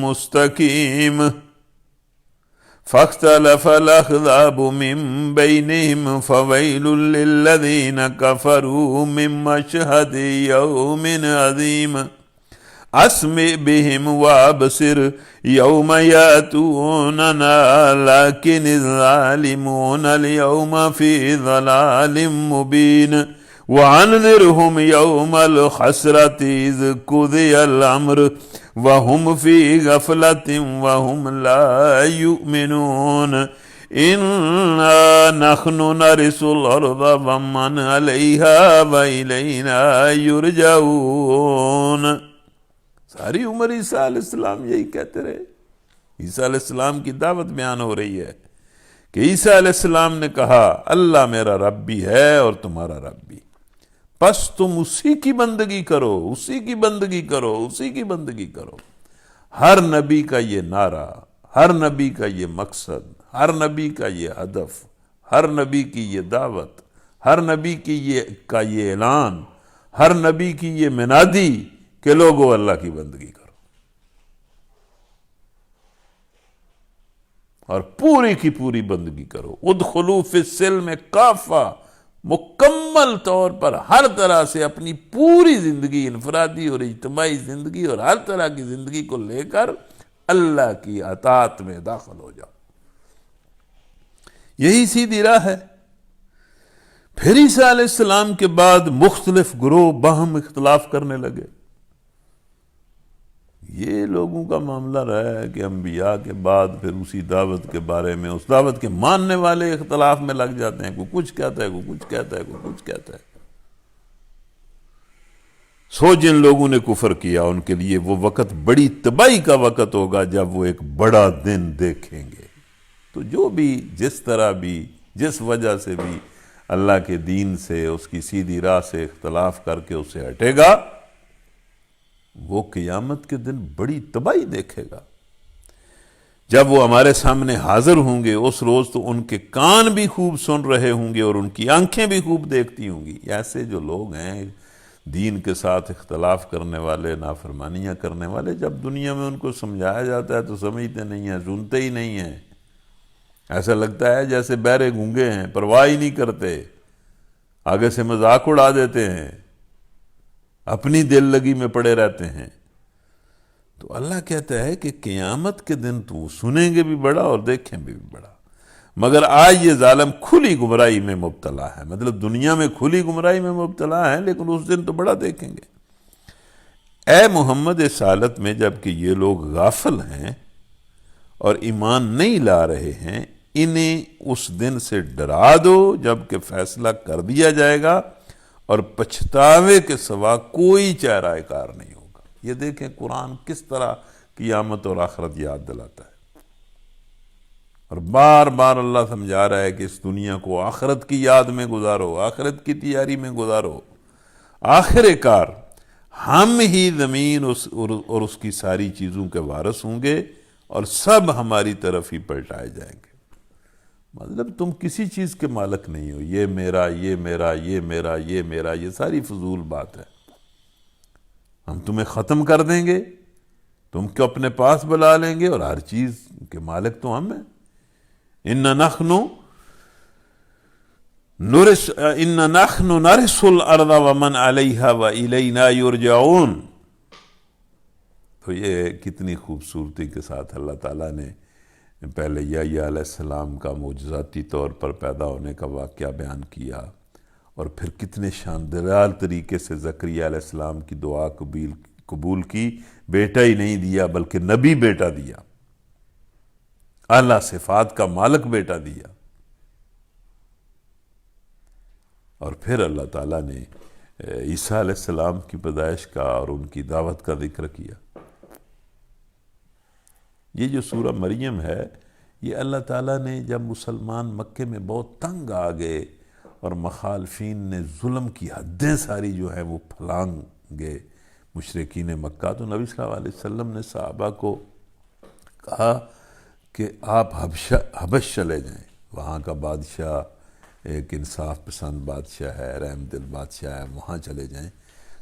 مُسْتَقِيمٌ فَاخْتَلَفَ الْأَحْزَابُ مِنْ بَيْنِهِمْ فَوَيْلٌ لِلَّذِينَ كَفَرُوا مِنْ مَشْهَدِ يَوْمٍ عَظِيمٍ اسمع بہم وابصر یوم یاتوننا لیکن الظالمون اليوم فی ضلال مبین وانذرهم یوم الحسرۃ اذ قضی الامر وهم فی غفلۃ وهم لا یؤمنون انا نحن نرث الارض ومن علیہا والینا یرجعون۔ ساری عمر عیسیٰ علیہ السلام یہی کہتے رہے۔ عیسیٰ علیہ السلام کی دعوت بیان ہو رہی ہے کہ عیسیٰ علیہ السلام نے کہا اللہ میرا رب بھی ہے اور تمہارا رب بھی، پس تم اسی کی بندگی کرو، اسی کی بندگی کرو، اسی کی بندگی کرو۔ ہر نبی کا یہ نعرہ، ہر نبی کا یہ مقصد، ہر نبی کا یہ ہدف، ہر نبی کی یہ دعوت، ہر نبی کی کا یہ اعلان، ہر نبی کی یہ منادی کہ لوگو اللہ کی بندگی کرو اور پوری کی پوری بندگی کرو۔ ادخلوا فی السلم کافہ، مکمل طور پر ہر طرح سے اپنی پوری زندگی، انفرادی اور اجتماعی زندگی اور ہر طرح کی زندگی کو لے کر اللہ کی اطاعت میں داخل ہو جاؤ۔ یہی سیدھی راہ ہے۔ پھر عیسیٰ علیہ السلام کے بعد مختلف گروہ باہم اختلاف کرنے لگے۔ یہ لوگوں کا معاملہ رہا ہے کہ انبیاء کے بعد پھر اسی دعوت کے بارے میں، اس دعوت کے ماننے والے اختلاف میں لگ جاتے ہیں، کوئی کچھ کہتا ہے، کوئی کچھ کہتا ہے، کوئی کچھ کہتا ہے۔ سو جن لوگوں نے کفر کیا ان کے لیے وہ وقت بڑی تباہی کا وقت ہوگا جب وہ ایک بڑا دن دیکھیں گے۔ تو جو بھی جس طرح بھی جس وجہ سے بھی اللہ کے دین سے، اس کی سیدھی راہ سے اختلاف کر کے اسے ہٹے گا، وہ قیامت کے دن بڑی تباہی دیکھے گا۔ جب وہ ہمارے سامنے حاضر ہوں گے اس روز تو ان کے کان بھی خوب سن رہے ہوں گے اور ان کی آنکھیں بھی خوب دیکھتی ہوں گی۔ ایسے جو لوگ ہیں دین کے ساتھ اختلاف کرنے والے، نافرمانیاں کرنے والے، جب دنیا میں ان کو سمجھایا جاتا ہے تو سمجھتے نہیں ہیں، سنتے ہی نہیں ہیں۔ ایسا لگتا ہے جیسے بہرے گونگے ہیں، پرواہ ہی نہیں کرتے، آگے سے مذاق اڑا دیتے ہیں، اپنی دل لگی میں پڑے رہتے ہیں۔ تو اللہ کہتا ہے کہ قیامت کے دن تو سنیں گے بھی بڑا اور دیکھیں بھی بڑا، مگر آج یہ ظالم کھلی گمراہی میں مبتلا ہے۔ مطلب دنیا میں کھلی گمراہی میں مبتلا ہے، لیکن اس دن تو بڑا دیکھیں گے۔ اے محمد اس حالت میں جبکہ یہ لوگ غافل ہیں اور ایمان نہیں لا رہے ہیں، انہیں اس دن سے ڈرا دو جبکہ فیصلہ کر دیا جائے گا اور پچھتاوے کے سوا کوئی چارہ کار نہیں ہوگا۔ یہ دیکھیں قرآن کس طرح قیامت اور آخرت یاد دلاتا ہے، اور بار بار اللہ سمجھا رہا ہے کہ اس دنیا کو آخرت کی یاد میں گزارو، آخرت کی تیاری میں گزارو۔ آخر کار ہم ہی زمین اور اس کی ساری چیزوں کے وارث ہوں گے اور سب ہماری طرف ہی پلٹائے جائیں گے۔ مطلب تم کسی چیز کے مالک نہیں ہو، یہ میرا، یہ میرا، یہ میرا، یہ میرا، یہ ساری فضول بات ہے۔ ہم تمہیں ختم کر دیں گے، تم کو اپنے پاس بلا لیں گے اور ہر چیز کے مالک تو ہم ہیں۔ اِنَّا نَحْنُ نَرِثُ الْأَرْضَ وَمَنْ عَلَيْهَا وَإِلَيْنَا يُرْجَعُونَ۔ تو یہ کتنی خوبصورتی کے ساتھ اللہ تعالیٰ نے پہلے یحییٰ علیہ السلام کا معجزاتی طور پر پیدا ہونے کا واقعہ بیان کیا، اور پھر کتنے شاندار طریقے سے زکریا علیہ السلام کی دعا قبول کی، بیٹا ہی نہیں دیا بلکہ نبی بیٹا دیا، اعلیٰ صفات کا مالک بیٹا دیا۔ اور پھر اللہ تعالیٰ نے عیسیٰ علیہ السلام کی پیدائش کا اور ان کی دعوت کا ذکر کیا۔ یہ جو سورہ مریم ہے، یہ اللہ تعالیٰ نے جب مسلمان مکے میں بہت تنگ آ گئے اور مخالفین نے ظلم کی حدیں ساری جو ہیں وہ پھلانگ گئے، مشرکین مکہ، تو نبی صلی اللہ علیہ وسلم نے صحابہ کو کہا کہ آپ حبش چلے جائیں، وہاں کا بادشاہ ایک انصاف پسند بادشاہ ہے، رحم دل بادشاہ ہے، وہاں چلے جائیں۔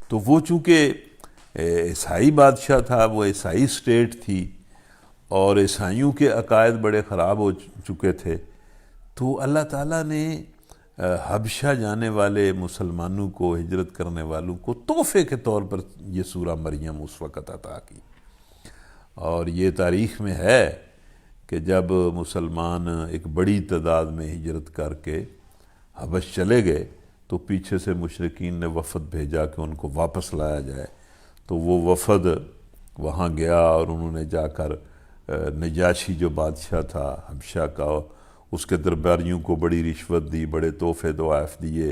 تو وہ چونکہ عیسائی بادشاہ تھا، وہ عیسائی اسٹیٹ تھی اور عیسائیوں کے عقائد بڑے خراب ہو چکے تھے، تو اللہ تعالیٰ نے حبشہ جانے والے مسلمانوں کو، ہجرت کرنے والوں کو تحفے کے طور پر یہ سورہ مریم اس وقت عطا کی۔ اور یہ تاریخ میں ہے کہ جب مسلمان ایک بڑی تعداد میں ہجرت کر کے حبش چلے گئے تو پیچھے سے مشرکین نے وفد بھیجا کہ ان کو واپس لایا جائے، تو وہ وفد وہاں گیا اور انہوں نے جا کر نجاشی جو بادشاہ تھا حبشہ کا، اس کے درباریوں کو بڑی رشوت دی، بڑے تحفے ضعائف دیے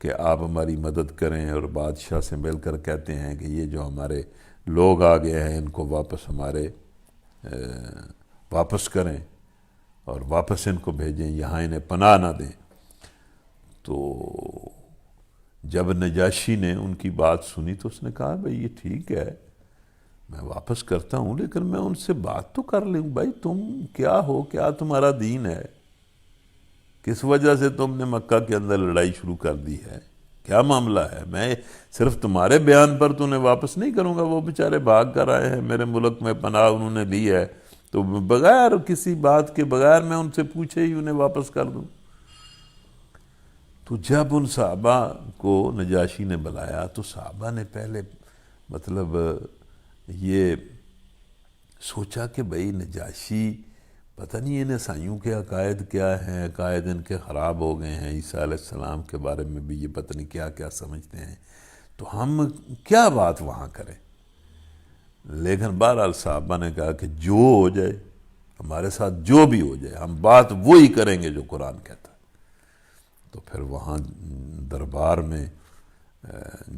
کہ آپ ہماری مدد کریں، اور بادشاہ سے مل کر کہتے ہیں کہ یہ جو ہمارے لوگ آ گئے ہیں ان کو واپس کریں اور واپس ان کو بھیجیں، یہاں انہیں پناہ نہ دیں۔ تو جب نجاشی نے ان کی بات سنی تو اس نے کہا بھئی یہ ٹھیک ہے، میں واپس کرتا ہوں، لیکن میں ان سے بات تو کر لوں، بھائی تم کیا ہو، کیا تمہارا دین ہے، کس وجہ سے تم نے مکہ کے اندر لڑائی شروع کر دی ہے، کیا معاملہ ہے؟ میں صرف تمہارے بیان پر تو انہیں واپس نہیں کروں گا، وہ بیچارے بھاگ کر آئے ہیں، میرے ملک میں پناہ انہوں نے لی ہے، تو بغیر کسی بات کے، بغیر میں ان سے پوچھے ہی انہیں واپس کر دوں۔ تو جب ان صحابہ کو نجاشی نے بلایا تو صحابہ نے پہلے مطلب یہ سوچا کہ بھئی نجاشی پتہ نہیں ان عیسائیوں کے عقائد کیا ہیں، عقائد ان کے خراب ہو گئے ہیں، عیسیٰ علیہ السلام کے بارے میں بھی یہ پتہ نہیں کیا کیا سمجھتے ہیں، تو ہم کیا بات وہاں کریں؟ لیکن بہرحال صحابہ نے کہا کہ جو ہو جائے، ہمارے ساتھ جو بھی ہو جائے، ہم بات وہی کریں گے جو قرآن کہتا ہے۔ تو پھر وہاں دربار میں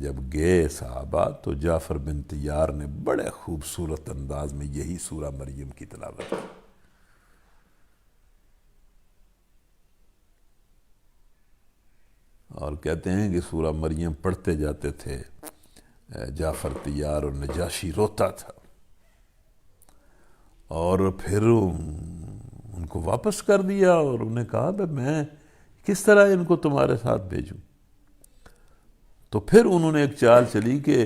جب گئے صحابہ تو جعفر بن طیار نے بڑے خوبصورت انداز میں یہی سورہ مریم کی تلاوت کی۔ اور کہتے ہیں کہ سورہ مریم پڑھتے جاتے تھے جعفر طیار، اور نجاشی روتا تھا، اور پھر ان کو واپس کر دیا اور انہوں نے کہا کہ میں کس طرح ان کو تمہارے ساتھ بھیجوں؟ تو پھر انہوں نے ایک چال چلی کہ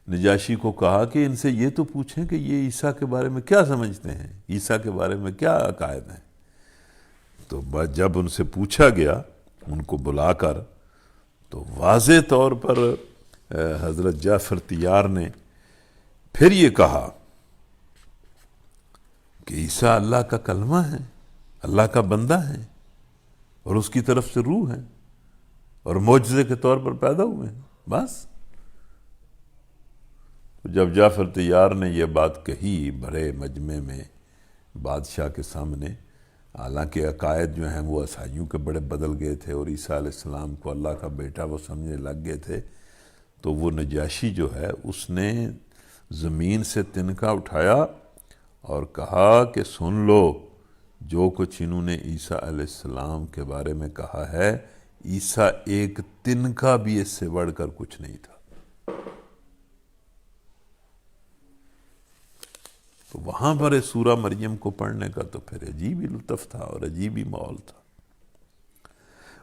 نجاشی کو کہا کہ ان سے یہ تو پوچھیں کہ یہ عیسیٰ کے بارے میں کیا سمجھتے ہیں، عیسیٰ کے بارے میں کیا عقائد ہیں۔ تو جب ان سے پوچھا گیا ان کو بلا کر، تو واضح طور پر حضرت جعفر طیار نے پھر یہ کہا کہ عیسیٰ اللہ کا کلمہ ہے، اللہ کا بندہ ہے، اور اس کی طرف سے روح ہے، اور معجزے کے طور پر پیدا ہوئے ہیں، بس۔ جب جعفر طیار نے یہ بات کہی بڑے مجمع میں بادشاہ کے سامنے، حالانکہ عقائد جو ہیں وہ عیسائیوں کے بڑے بدل گئے تھے اور عیسیٰ علیہ السلام کو اللہ کا بیٹا وہ سمجھنے لگ گئے تھے، تو وہ نجاشی جو ہے اس نے زمین سے تنکا اٹھایا اور کہا کہ سن لو، جو کچھ انہوں نے عیسیٰ علیہ السلام کے بارے میں کہا ہے، عیسیٰ ایک تنکا بھی اس سے بڑھ کر کچھ نہیں تھا۔ تو وہاں پر سورہ مریم کو پڑھنے کا تو پھر عجیب ہی لطف تھا اور عجیب ہی ماحول تھا۔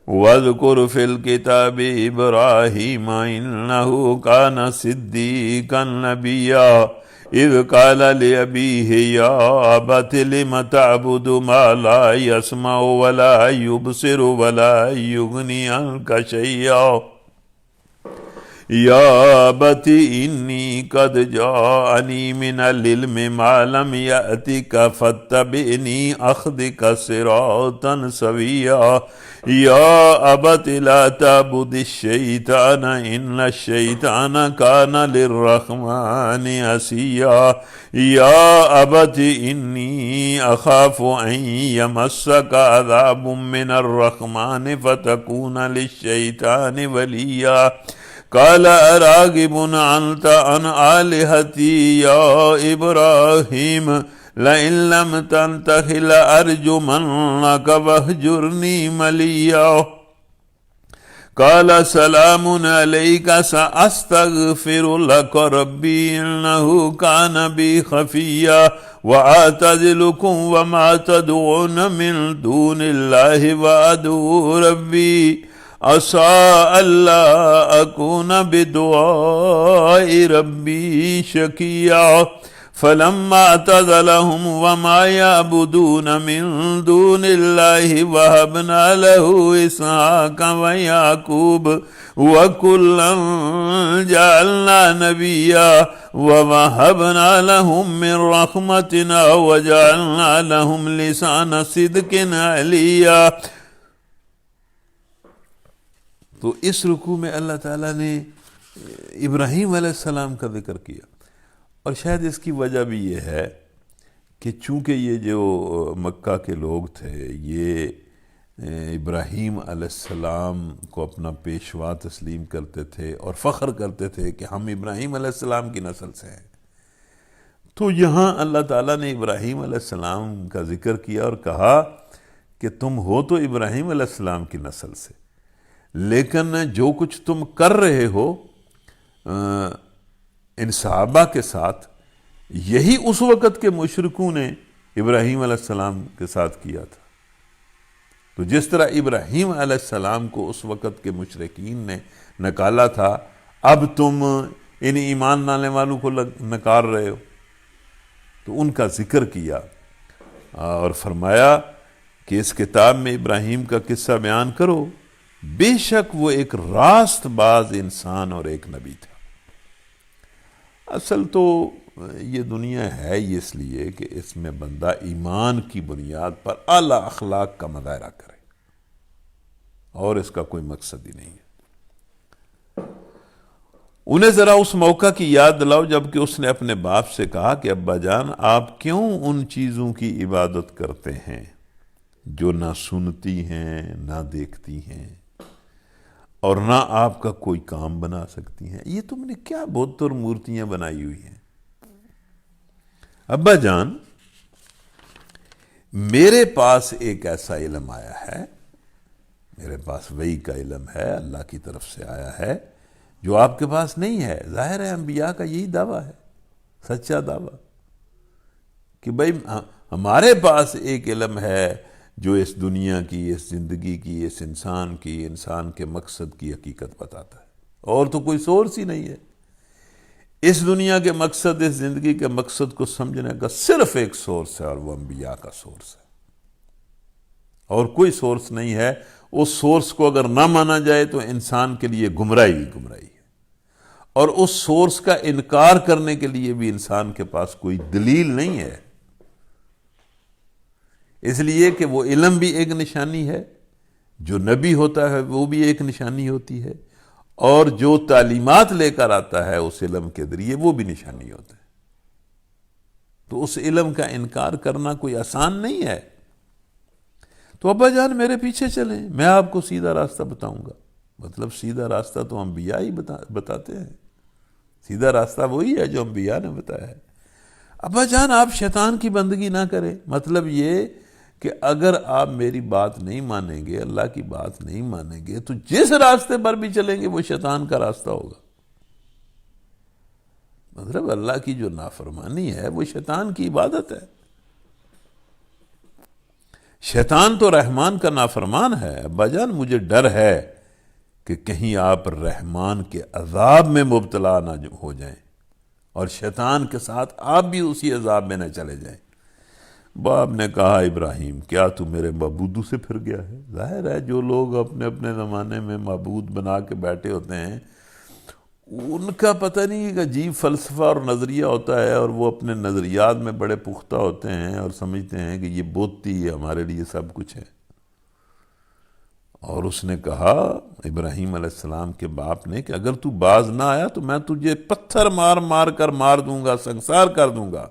وَاذْكُرْ فِي الْكِتَابِ إِبْرَاهِيمَ إِنَّهُ كَانَ صِدِّيقًا نَبِيًّا إِذْ قَالَ لِأَبِيهِ يَا أَبَتِ لِمَ تَعْبُدُ مَا لَا يَسْمَعُ وَلَا يُبْصِرُ وَلَا يُغْنِي عَنْكَ شَيْئًا يَا أَبَتِ إِنِّي قَدْ جَاءَنِي مِنَ الْعِلْمِ مَا لَمْ يَأْتِكَ فَاتَّبِعْنِي أَهْدِكَ صِرَاطًا سَوِيًّا يَا أَبَتِ لَا تَعْبُدِ الشَّيْطَانَ إِنَّ الشَّيْطَانَ كَانَ لِلرَّحْمَنِ عَصِيًّا يَا أَبَتِ إِنِّي أَخَافُ أَن يَمَسَّكَ عَذَابٌ مِّنَ الرَّحْمَنِ فَتَكُونَ لِلشَّيْطَانِ وَلِيًّا قَالَ أَرَاغِبٌ أَنْتَ عَنْ آلِهَتِي يَا إِبْرَاهِيمُ لَئِن لَّمْ تَنْتَهِ لَأَرْجُمَنَّكَ وَاهْجُرْنِي مَلِيًّا قَالَ سَلَامٌ عَلَيْكَ سَأَسْتَغْفِرُ لَكَ رَبِّي إِنَّهُ كَانَ بِي خَفِيًّا وَأَعْتَزِلُكُمْ وَمَا تَدْعُونَ مِن دُونِ اللَّهِ وَأَدْعُو رَبِّي عَسَىٰ أَلَّا أَكُونَ بِدُعَاءِ رَبِّي شَقِيًّا فلما اعتزلهم وما يعبدون من دون الله وهبنا له إسحاق ويعقوب وكلا جعلنا نبيا ووهبنا لهم من رحمتنا وجعلنا لهم لسان صدق عليا۔ تو اس رکوع میں اللہ تعالیٰ نے ابراہیم علیہ السلام کا ذکر کیا، اور شاید اس کی وجہ بھی یہ ہے کہ چونکہ یہ جو مکہ کے لوگ تھے یہ ابراہیم علیہ السلام کو اپنا پیشوا تسلیم کرتے تھے اور فخر کرتے تھے کہ ہم ابراہیم علیہ السلام کی نسل سے ہیں، تو یہاں اللہ تعالیٰ نے ابراہیم علیہ السلام کا ذکر کیا اور کہا کہ تم ہو تو ابراہیم علیہ السلام کی نسل سے، لیکن جو کچھ تم کر رہے ہو ان صحابہ کے ساتھ، یہی اس وقت کے مشرکوں نے ابراہیم علیہ السلام کے ساتھ کیا تھا۔ تو جس طرح ابراہیم علیہ السلام کو اس وقت کے مشرکین نے نکالا تھا، اب تم ان ایمان لانے والوں کو نکال رہے ہو، تو ان کا ذکر کیا اور فرمایا کہ اس کتاب میں ابراہیم کا قصہ بیان کرو، بے شک وہ ایک راست باز انسان اور ایک نبی تھا۔ اصل تو یہ دنیا ہے ہی اس لیے کہ اس میں بندہ ایمان کی بنیاد پر اعلیٰ اخلاق کا مظاہرہ کرے، اور اس کا کوئی مقصد ہی نہیں ہے۔ انہیں ذرا اس موقع کی یاد دلاؤ جب کہ اس نے اپنے باپ سے کہا کہ ابا جان آپ کیوں ان چیزوں کی عبادت کرتے ہیں جو نہ سنتی ہیں نہ دیکھتی ہیں اور نہ آپ کا کوئی کام بنا سکتی ہیں؟ یہ تم نے کیا بت اور مورتیاں بنائی ہوئی ہیں؟ ابا جان میرے پاس ایک ایسا علم آیا ہے، میرے پاس وحی کا علم ہے، اللہ کی طرف سے آیا ہے جو آپ کے پاس نہیں ہے۔ ظاہر ہے انبیاء کا یہی دعویٰ ہے، سچا دعویٰ، کہ بھئی ہمارے پاس ایک علم ہے جو اس دنیا کی، اس زندگی کی، اس انسان کی، انسان کے مقصد کی حقیقت بتاتا ہے، اور تو کوئی سورس ہی نہیں ہے۔ اس دنیا کے مقصد، اس زندگی کے مقصد کو سمجھنے کا صرف ایک سورس ہے، اور وہ انبیاء کا سورس ہے، اور کوئی سورس نہیں ہے۔ اس سورس کو اگر نہ مانا جائے تو انسان کے لیے گمراہی ہی گمراہی ہے، اور اس سورس کا انکار کرنے کے لیے بھی انسان کے پاس کوئی دلیل نہیں ہے، اس لیے کہ وہ علم بھی ایک نشانی ہے، جو نبی ہوتا ہے وہ بھی ایک نشانی ہوتی ہے، اور جو تعلیمات لے کر آتا ہے اس علم کے ذریعے وہ بھی نشانی ہوتا ہے۔ تو اس علم کا انکار کرنا کوئی آسان نہیں ہے۔ تو ابا جان میرے پیچھے چلیں، میں آپ کو سیدھا راستہ بتاؤں گا۔ مطلب سیدھا راستہ تو انبیاء ہی بتاتے ہیں، سیدھا راستہ وہی ہے جو انبیاء نے بتایا ہے۔ ابا جان آپ شیطان کی بندگی نہ کریں، مطلب یہ کہ اگر آپ میری بات نہیں مانیں گے، اللہ کی بات نہیں مانیں گے، تو جس راستے پر بھی چلیں گے وہ شیطان کا راستہ ہوگا۔ مطلب اللہ کی جو نافرمانی ہے وہ شیطان کی عبادت ہے۔ شیطان تو رحمان کا نافرمان ہے۔ ابا جان مجھے ڈر ہے کہ کہیں آپ رحمان کے عذاب میں مبتلا نہ ہو جائیں، اور شیطان کے ساتھ آپ بھی اسی عذاب میں نہ چلے جائیں۔ باپ نے کہا ابراہیم کیا تو میرے معبودوں سے پھر گیا ہے؟ ظاہر ہے جو لوگ اپنے اپنے زمانے میں معبود بنا کے بیٹھے ہوتے ہیں ان کا پتہ نہیں ایک عجیب فلسفہ اور نظریہ ہوتا ہے، اور وہ اپنے نظریات میں بڑے پختہ ہوتے ہیں اور سمجھتے ہیں کہ یہ بت ہی ہمارے لیے سب کچھ ہے۔ اور اس نے کہا ابراہیم علیہ السلام کے باپ نے کہ اگر تو باز نہ آیا تو میں تجھے پتھر مار مار کر مار دوں گا، سنسار کر دوں گا،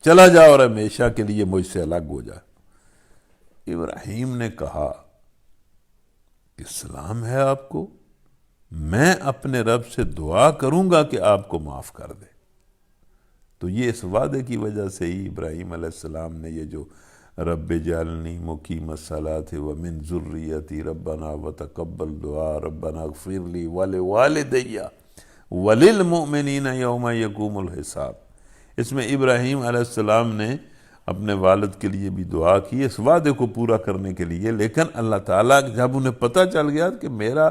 چلا جا اور ہمیشہ کے لیے مجھ سے الگ ہو جا۔ ابراہیم نے کہا کہ سلام ہے آپ کو، میں اپنے رب سے دعا کروں گا کہ آپ کو معاف کر دے۔ تو یہ اس وعدے کی وجہ سے ہی ابراہیم علیہ السلام نے یہ جو رب جعلنی مقیم الصلاۃ ومن ذریتی ربنا وتقبل دعا ربنا اغفر لی ولوالدی وللمؤمنین یوم یقوم الحساب، اس میں ابراہیم علیہ السلام نے اپنے والد کے لیے بھی دعا کی اس وعدے کو پورا کرنے کے لیے، لیکن اللہ تعالیٰ جب انہیں پتہ چل گیا کہ میرا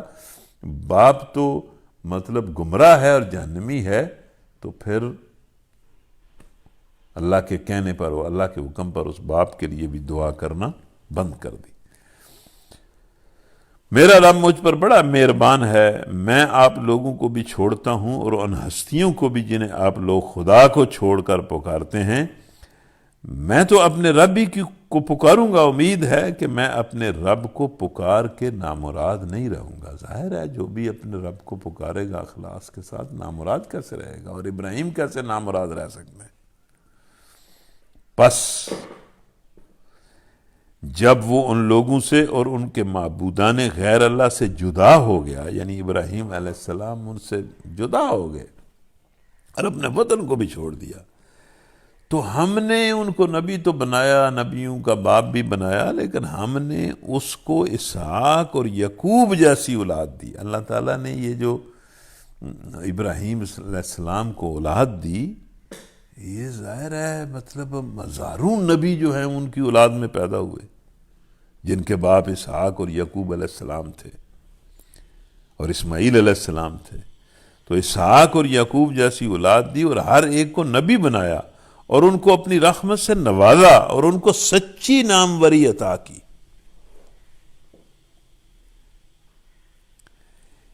باپ تو مطلب گمراہ ہے اور جہنمی ہے، تو پھر اللہ کے کہنے پر اور اللہ کے حکم پر اس باپ کے لیے بھی دعا کرنا بند کر دی۔ میرا رب مجھ پر بڑا مہربان ہے، میں آپ لوگوں کو بھی چھوڑتا ہوں اور ان ہستیوں کو بھی جنہیں آپ لوگ خدا کو چھوڑ کر پکارتے ہیں، میں تو اپنے رب ہی کو پکاروں گا۔ امید ہے کہ میں اپنے رب کو پکار کے نامراد نہیں رہوں گا۔ ظاہر ہے جو بھی اپنے رب کو پکارے گا اخلاص کے ساتھ، نامراد کیسے رہے گا؟ اور ابراہیم کیسے نامراد رہ سکتے ہیں؟ پس جب وہ ان لوگوں سے اور ان کے معبودان غیر اللہ سے جدا ہو گیا، یعنی ابراہیم علیہ السلام ان سے جدا ہو گئے اور اپنے وطن کو بھی چھوڑ دیا، تو ہم نے ان کو نبی تو بنایا، نبیوں کا باپ بھی بنایا، لیکن ہم نے اس کو اسحاق اور یعقوب جیسی اولاد دی۔ اللہ تعالیٰ نے یہ جو ابراہیم علیہ السلام کو اولاد دی، یہ ظاہر ہے مطلب ہزاروں نبی جو ہیں ان کی اولاد میں پیدا ہوئے، جن کے باپ اسحاق اور یعقوب علیہ السلام تھے اور اسماعیل علیہ السلام تھے۔ تو اسحاق اور یعقوب جیسی اولاد دی اور ہر ایک کو نبی بنایا اور ان کو اپنی رحمت سے نوازا اور ان کو سچی ناموری عطا کی۔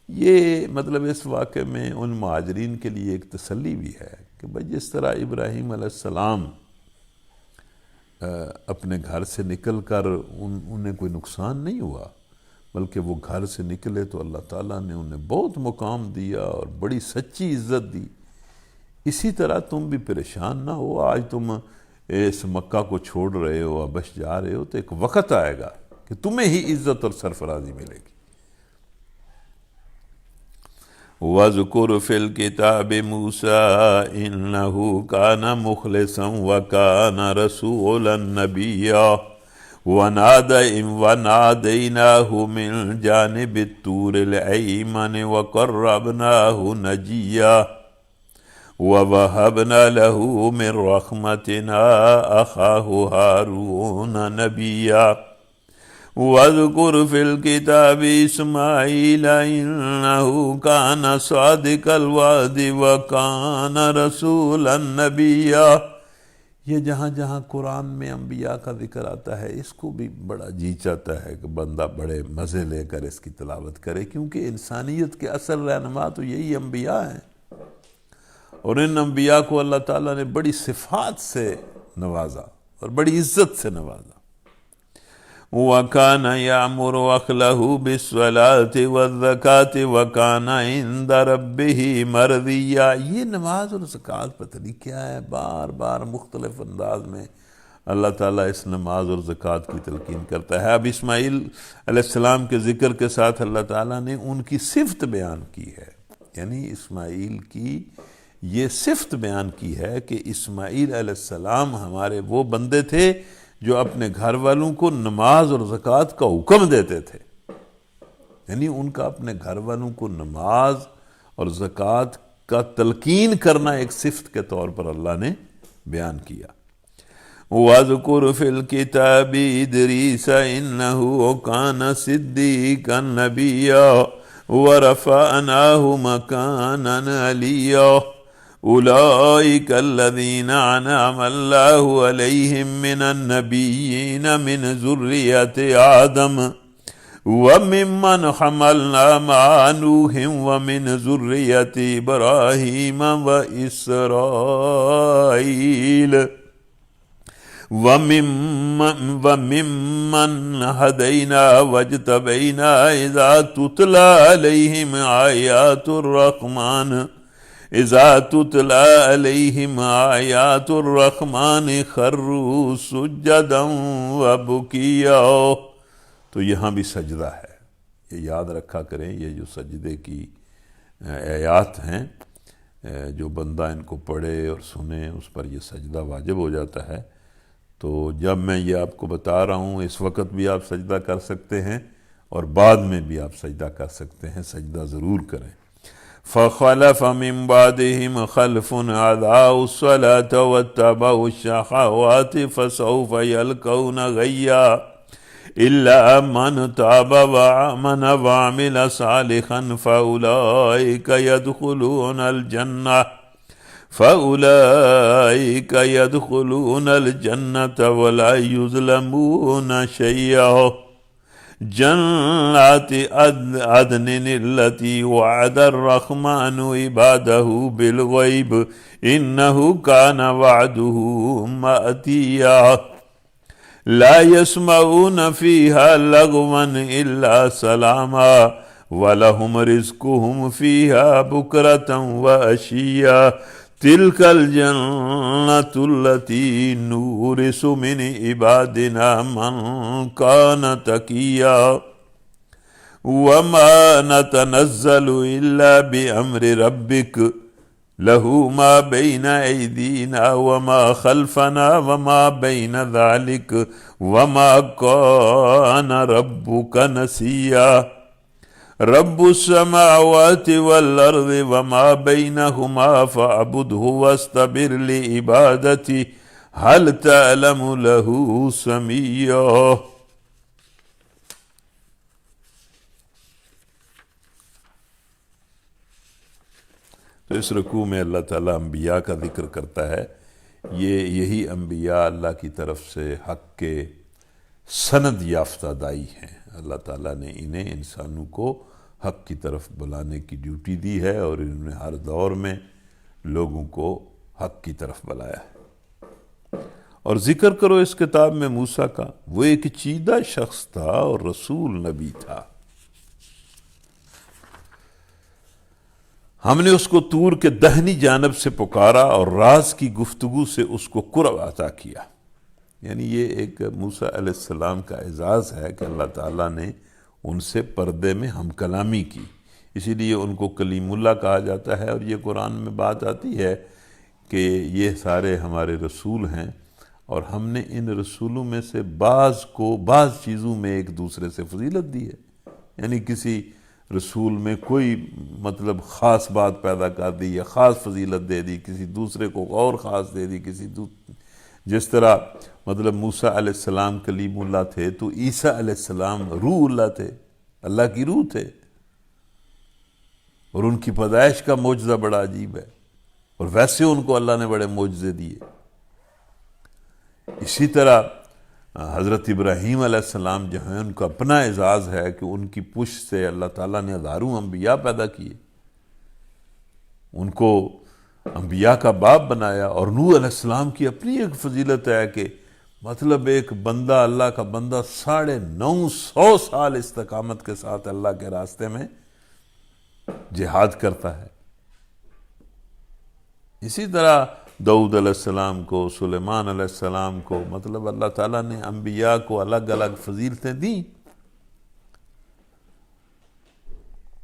یہ مطلب اس واقعے میں ان مہاجرین کے لیے ایک تسلی بھی ہے کہ بھئی جس طرح ابراہیم علیہ السلام اپنے گھر سے نکل کر انہیں کوئی نقصان نہیں ہوا، بلکہ وہ گھر سے نکلے تو اللہ تعالیٰ نے انہیں بہت مقام دیا اور بڑی سچی عزت دی، اسی طرح تم بھی پریشان نہ ہو۔ آج تم اس مکہ کو چھوڑ رہے ہو، ابش جا رہے ہو، تو ایک وقت آئے گا کہ تمہیں ہی عزت اور سرفرازی ملے گی۔ وَاذْكُرْ فِي الْكِتَابِ مُوسَىٰ إِنَّهُ كَانَ مُخْلِصًا وَكَانَ رَسُولًا نَبِيًّا وَنَادَيْنَاهُ مِنْ جَانِبِ الطُّورِ الْأَيْمَنِ وَقَرَّبْنَاهُ نَجِيًّا وَوَهَبْنَا لَهُ مِنْ رَحْمَتِنَا أَخَاهُ هَارُونَ نَبِيًّا وَاذْكُرْ فِي الْكِتَابِ إِسْمَاعِيلَ إِنَّهُ كَانَ صَادِقَ الْوَعْدِ وَكَانَ رَسُولًا نَبِيًّا۔ یہ جہاں جہاں قرآن میں انبیاء کا ذکر آتا ہے، اس کو بھی بڑا جی چاہتا ہے کہ بندہ بڑے مزے لے کر اس کی تلاوت کرے، کیونکہ انسانیت کے اصل رہنما تو یہی انبیاء ہیں، اور ان انبیاء کو اللہ تعالیٰ نے بڑی صفات سے نوازا اور بڑی عزت سے نوازا۔ وَكَانَ يَأْمُرُ أَهْلَهُ بِالصَّلَاةِ وَالزَّكَاةِ وَكَانَ عِندَ رَبِّهِ مَرْضِيًّا۔ یہ نماز اور زکوٰۃ پتہ نہیں کیا ہے، بار بار مختلف انداز میں اللہ تعالیٰ اس نماز اور زکوٰۃ کی تلقین کرتا ہے۔ اب اسماعیل علیہ السلام کے ذکر کے ساتھ اللہ تعالیٰ نے ان کی صفت بیان کی ہے، یعنی اسماعیل کی یہ صفت بیان کی ہے کہ اسماعیل علیہ السلام ہمارے وہ بندے تھے جو اپنے گھر والوں کو نماز اور زکوٰۃ کا حکم دیتے تھے، یعنی ان کا اپنے گھر والوں کو نماز اور زکوٰۃ کا تلقین کرنا ایک صفت کے طور پر اللہ نے بیان کیا۔ وَاذْكُرْ فِي الْكِتَابِ إِدْرِيسَ إِنَّهُ كَانَ صِدِّيقًا نَبِيًّا وَرَفَعْنَاهُ مَكَانًا عَلِيًّا أُولَئِكَ الَّذِينَ أَنْعَمَ اللَّهُ عَلَيْهِمْ مِنَ النَّبِيِّينَ مِنْ ذُرِّيَّةِ آدَمَ وَمِمَّنْ حَمَلْنَا مَعَ نُوحٍ وَمِنْ ذُرِّيَّةِ إِبْرَاهِيمَ وَإِسْرَائِيلَ وَمِمَّنْ هَدَيْنَا وَاجْتَبَيْنَا إِذَا تُتْلَى عَلَيْهِمْ آيَاتُ الرَّحْمَنِ خَرُّوا سُجَّدًا وَبُكِيًّا۔ تو یہاں بھی سجدہ ہے، یہ یاد رکھا کریں، یہ جو سجدے کی آیات ہیں، جو بندہ ان کو پڑھے اور سنے اس پر یہ سجدہ واجب ہو جاتا ہے۔ تو جب میں یہ آپ کو بتا رہا ہوں، اس وقت بھی آپ سجدہ کر سکتے ہیں اور بعد میں بھی آپ سجدہ کر سکتے ہیں، سجدہ ضرور کریں۔ فَخَلَفَ مِن بَعْدِهِمْ خَلْفٌ أَضَاعُوا الصَّلَاةَ وَاتَّبَعُوا الشَّهَوَاتِ فَسَوْفَ يَلْقَوْنَ غَيًّا إِلَّا مَنْ تَابَ وَآمَنَ وَعَمِلَ صَالِحًا فَأُولَئِكَ يَدْخُلُونَ الْجَنَّةَ فَأُولَئِكَ يَدْخُلُونَ الْجَنَّةَ وَلَا يُظْلَمُونَ شَيْئًا جنات عدن التي وعد الرحمن عباده بالغيب إنه كان وعده مأتيا لا يسمعون فيها لغوا إلا سلاما ولهم رزقهم فيها بكرة وعشيا تلك الجنة التي نورث من عبادنا من كان تقيا وما نتنزل إلا بأمر ربك له ما بين أيدينا وما خلفنا وما بين ذلك وما كان ربك نسيا رب السماوات والأرض وما بينهما فاعبده واستبر لعبادته هل تعلم له سميا۔ تو اس رکوع میں اللہ تعالیٰ انبیاء کا ذکر کرتا ہے، یہی انبیاء اللہ کی طرف سے حق کے سند یافتہ دائی ہیں۔ اللہ تعالیٰ نے انہیں انسانوں کو حق کی طرف بلانے کی ڈیوٹی دی ہے اور انہوں نے ہر دور میں لوگوں کو حق کی طرف بلایا ہے۔ اور ذکر کرو اس کتاب میں موسیٰ کا، وہ ایک چیدہ شخص تھا اور رسول نبی تھا، ہم نے اس کو طور کے دہنی جانب سے پکارا اور راز کی گفتگو سے اس کو قرب عطا کیا۔ یعنی یہ ایک موسیٰ علیہ السلام کا اعزاز ہے کہ اللہ تعالیٰ نے ان سے پردے میں ہم کلامی کی، اسی لیے ان کو کلیم اللہ کہا جاتا ہے۔ اور یہ قرآن میں بات آتی ہے کہ یہ سارے ہمارے رسول ہیں اور ہم نے ان رسولوں میں سے بعض چیزوں میں ایک دوسرے سے فضیلت دی ہے۔ یعنی کسی رسول میں کوئی مطلب خاص بات پیدا کر دی یا خاص فضیلت دے دی، کسی دوسرے کو اور خاص دے دی، جس طرح مطلب موسیٰ علیہ السلام کلیم اللہ تھے تو عیسیٰ علیہ السلام روح اللہ تھے، اللہ کی روح تھے، اور ان کی پیدائش کا معجزہ بڑا عجیب ہے، اور ویسے ان کو اللہ نے بڑے معجزے دیے۔ اسی طرح حضرت ابراہیم علیہ السلام جو ہیں ان کا اپنا اعزاز ہے کہ ان کی پشت سے اللہ تعالیٰ نے ہزاروں انبیاء پیدا کیے، ان کو انبیاء کا باپ بنایا۔ اور نوح علیہ السلام کی اپنی ایک فضیلت ہے کہ مطلب ایک بندہ، اللہ کا بندہ 950 سال استقامت کے ساتھ اللہ کے راستے میں جہاد کرتا ہے۔ اسی طرح داؤد علیہ السلام کو، سلیمان علیہ السلام کو، مطلب اللہ تعالیٰ نے انبیاء کو الگ الگ فضیلتیں دیں،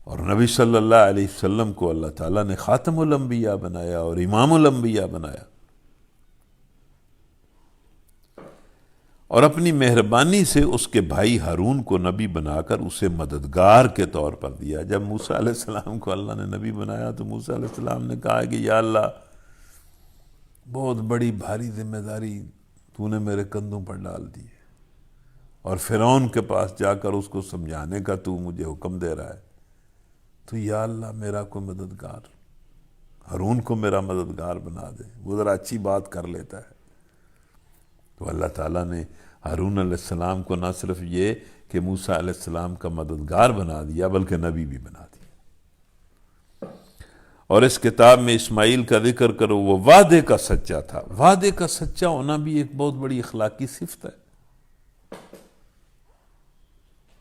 اور نبی صلی اللہ علیہ وسلم کو اللہ تعالیٰ نے خاتم الانبیاء بنایا اور امام الانبیاء بنایا، اور اپنی مہربانی سے اس کے بھائی ہارون کو نبی بنا کر اسے مددگار کے طور پر دیا۔ جب موسیٰ علیہ السلام کو اللہ نے نبی بنایا تو موسیٰ علیہ السلام نے کہا کہ یا اللہ، بہت بڑی بھاری ذمہ داری تو نے میرے کندھوں پر ڈال دی ہے، اور فرعون کے پاس جا کر اس کو سمجھانے کا تو مجھے حکم دے رہا ہے، تو یا اللہ میرا کوئی مددگار، ہارون کو میرا مددگار بنا دے، وہ ذرا اچھی بات کر لیتا ہے۔ تو اللہ تعالیٰ نے ہارون علیہ السلام کو نہ صرف یہ کہ موسیٰ علیہ السلام کا مددگار بنا دیا بلکہ نبی بھی بنا دیا۔ اور اس کتاب میں اسماعیل کا ذکر کرو، وہ وعدے کا سچا تھا۔ وعدے کا سچا ہونا بھی ایک بہت بڑی اخلاقی صفت ہے،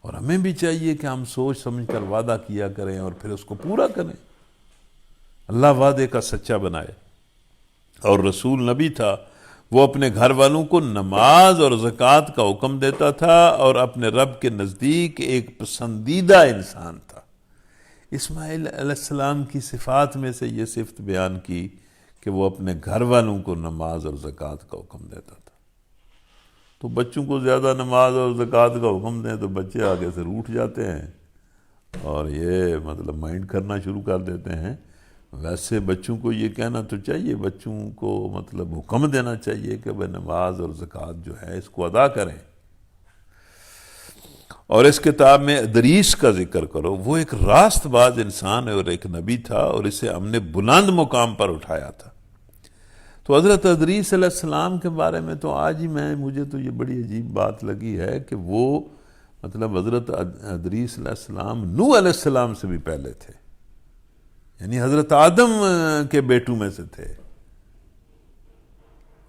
اور ہمیں بھی چاہیے کہ ہم سوچ سمجھ کر وعدہ کیا کریں اور پھر اس کو پورا کریں۔ اللہ وعدے کا سچا بنائے۔ اور رسول نبی تھا، وہ اپنے گھر والوں کو نماز اور زکوٰۃ کا حکم دیتا تھا اور اپنے رب کے نزدیک ایک پسندیدہ انسان تھا۔ اسماعیل علیہ السلام کی صفات میں سے یہ صفت بیان کی کہ وہ اپنے گھر والوں کو نماز اور زکوٰۃ کا حکم دیتا تھا۔ تو بچوں کو زیادہ نماز اور زکوٰۃ کا حکم دیں تو بچے آگے سے روٹھ جاتے ہیں اور یہ مطلب مائنڈ کرنا شروع کر دیتے ہیں۔ ویسے بچوں کو یہ کہنا تو چاہیے، بچوں کو مطلب حکم دینا چاہیے کہ وہ نماز اور زکوٰۃ جو ہے اس کو ادا کریں۔ اور اس کتاب میں ادریس کا ذکر کرو، وہ ایک راست باز انسان ہے اور ایک نبی تھا، اور اسے ہم نے بلند مقام پر اٹھایا تھا۔ تو حضرت ادریس علیہ السلام کے بارے میں تو آج ہی مجھے تو یہ بڑی عجیب بات لگی ہے کہ وہ مطلب حضرت ادریس علیہ السلام نوح علیہ السلام سے بھی پہلے تھے، یعنی حضرت آدم کے بیٹوں میں سے تھے،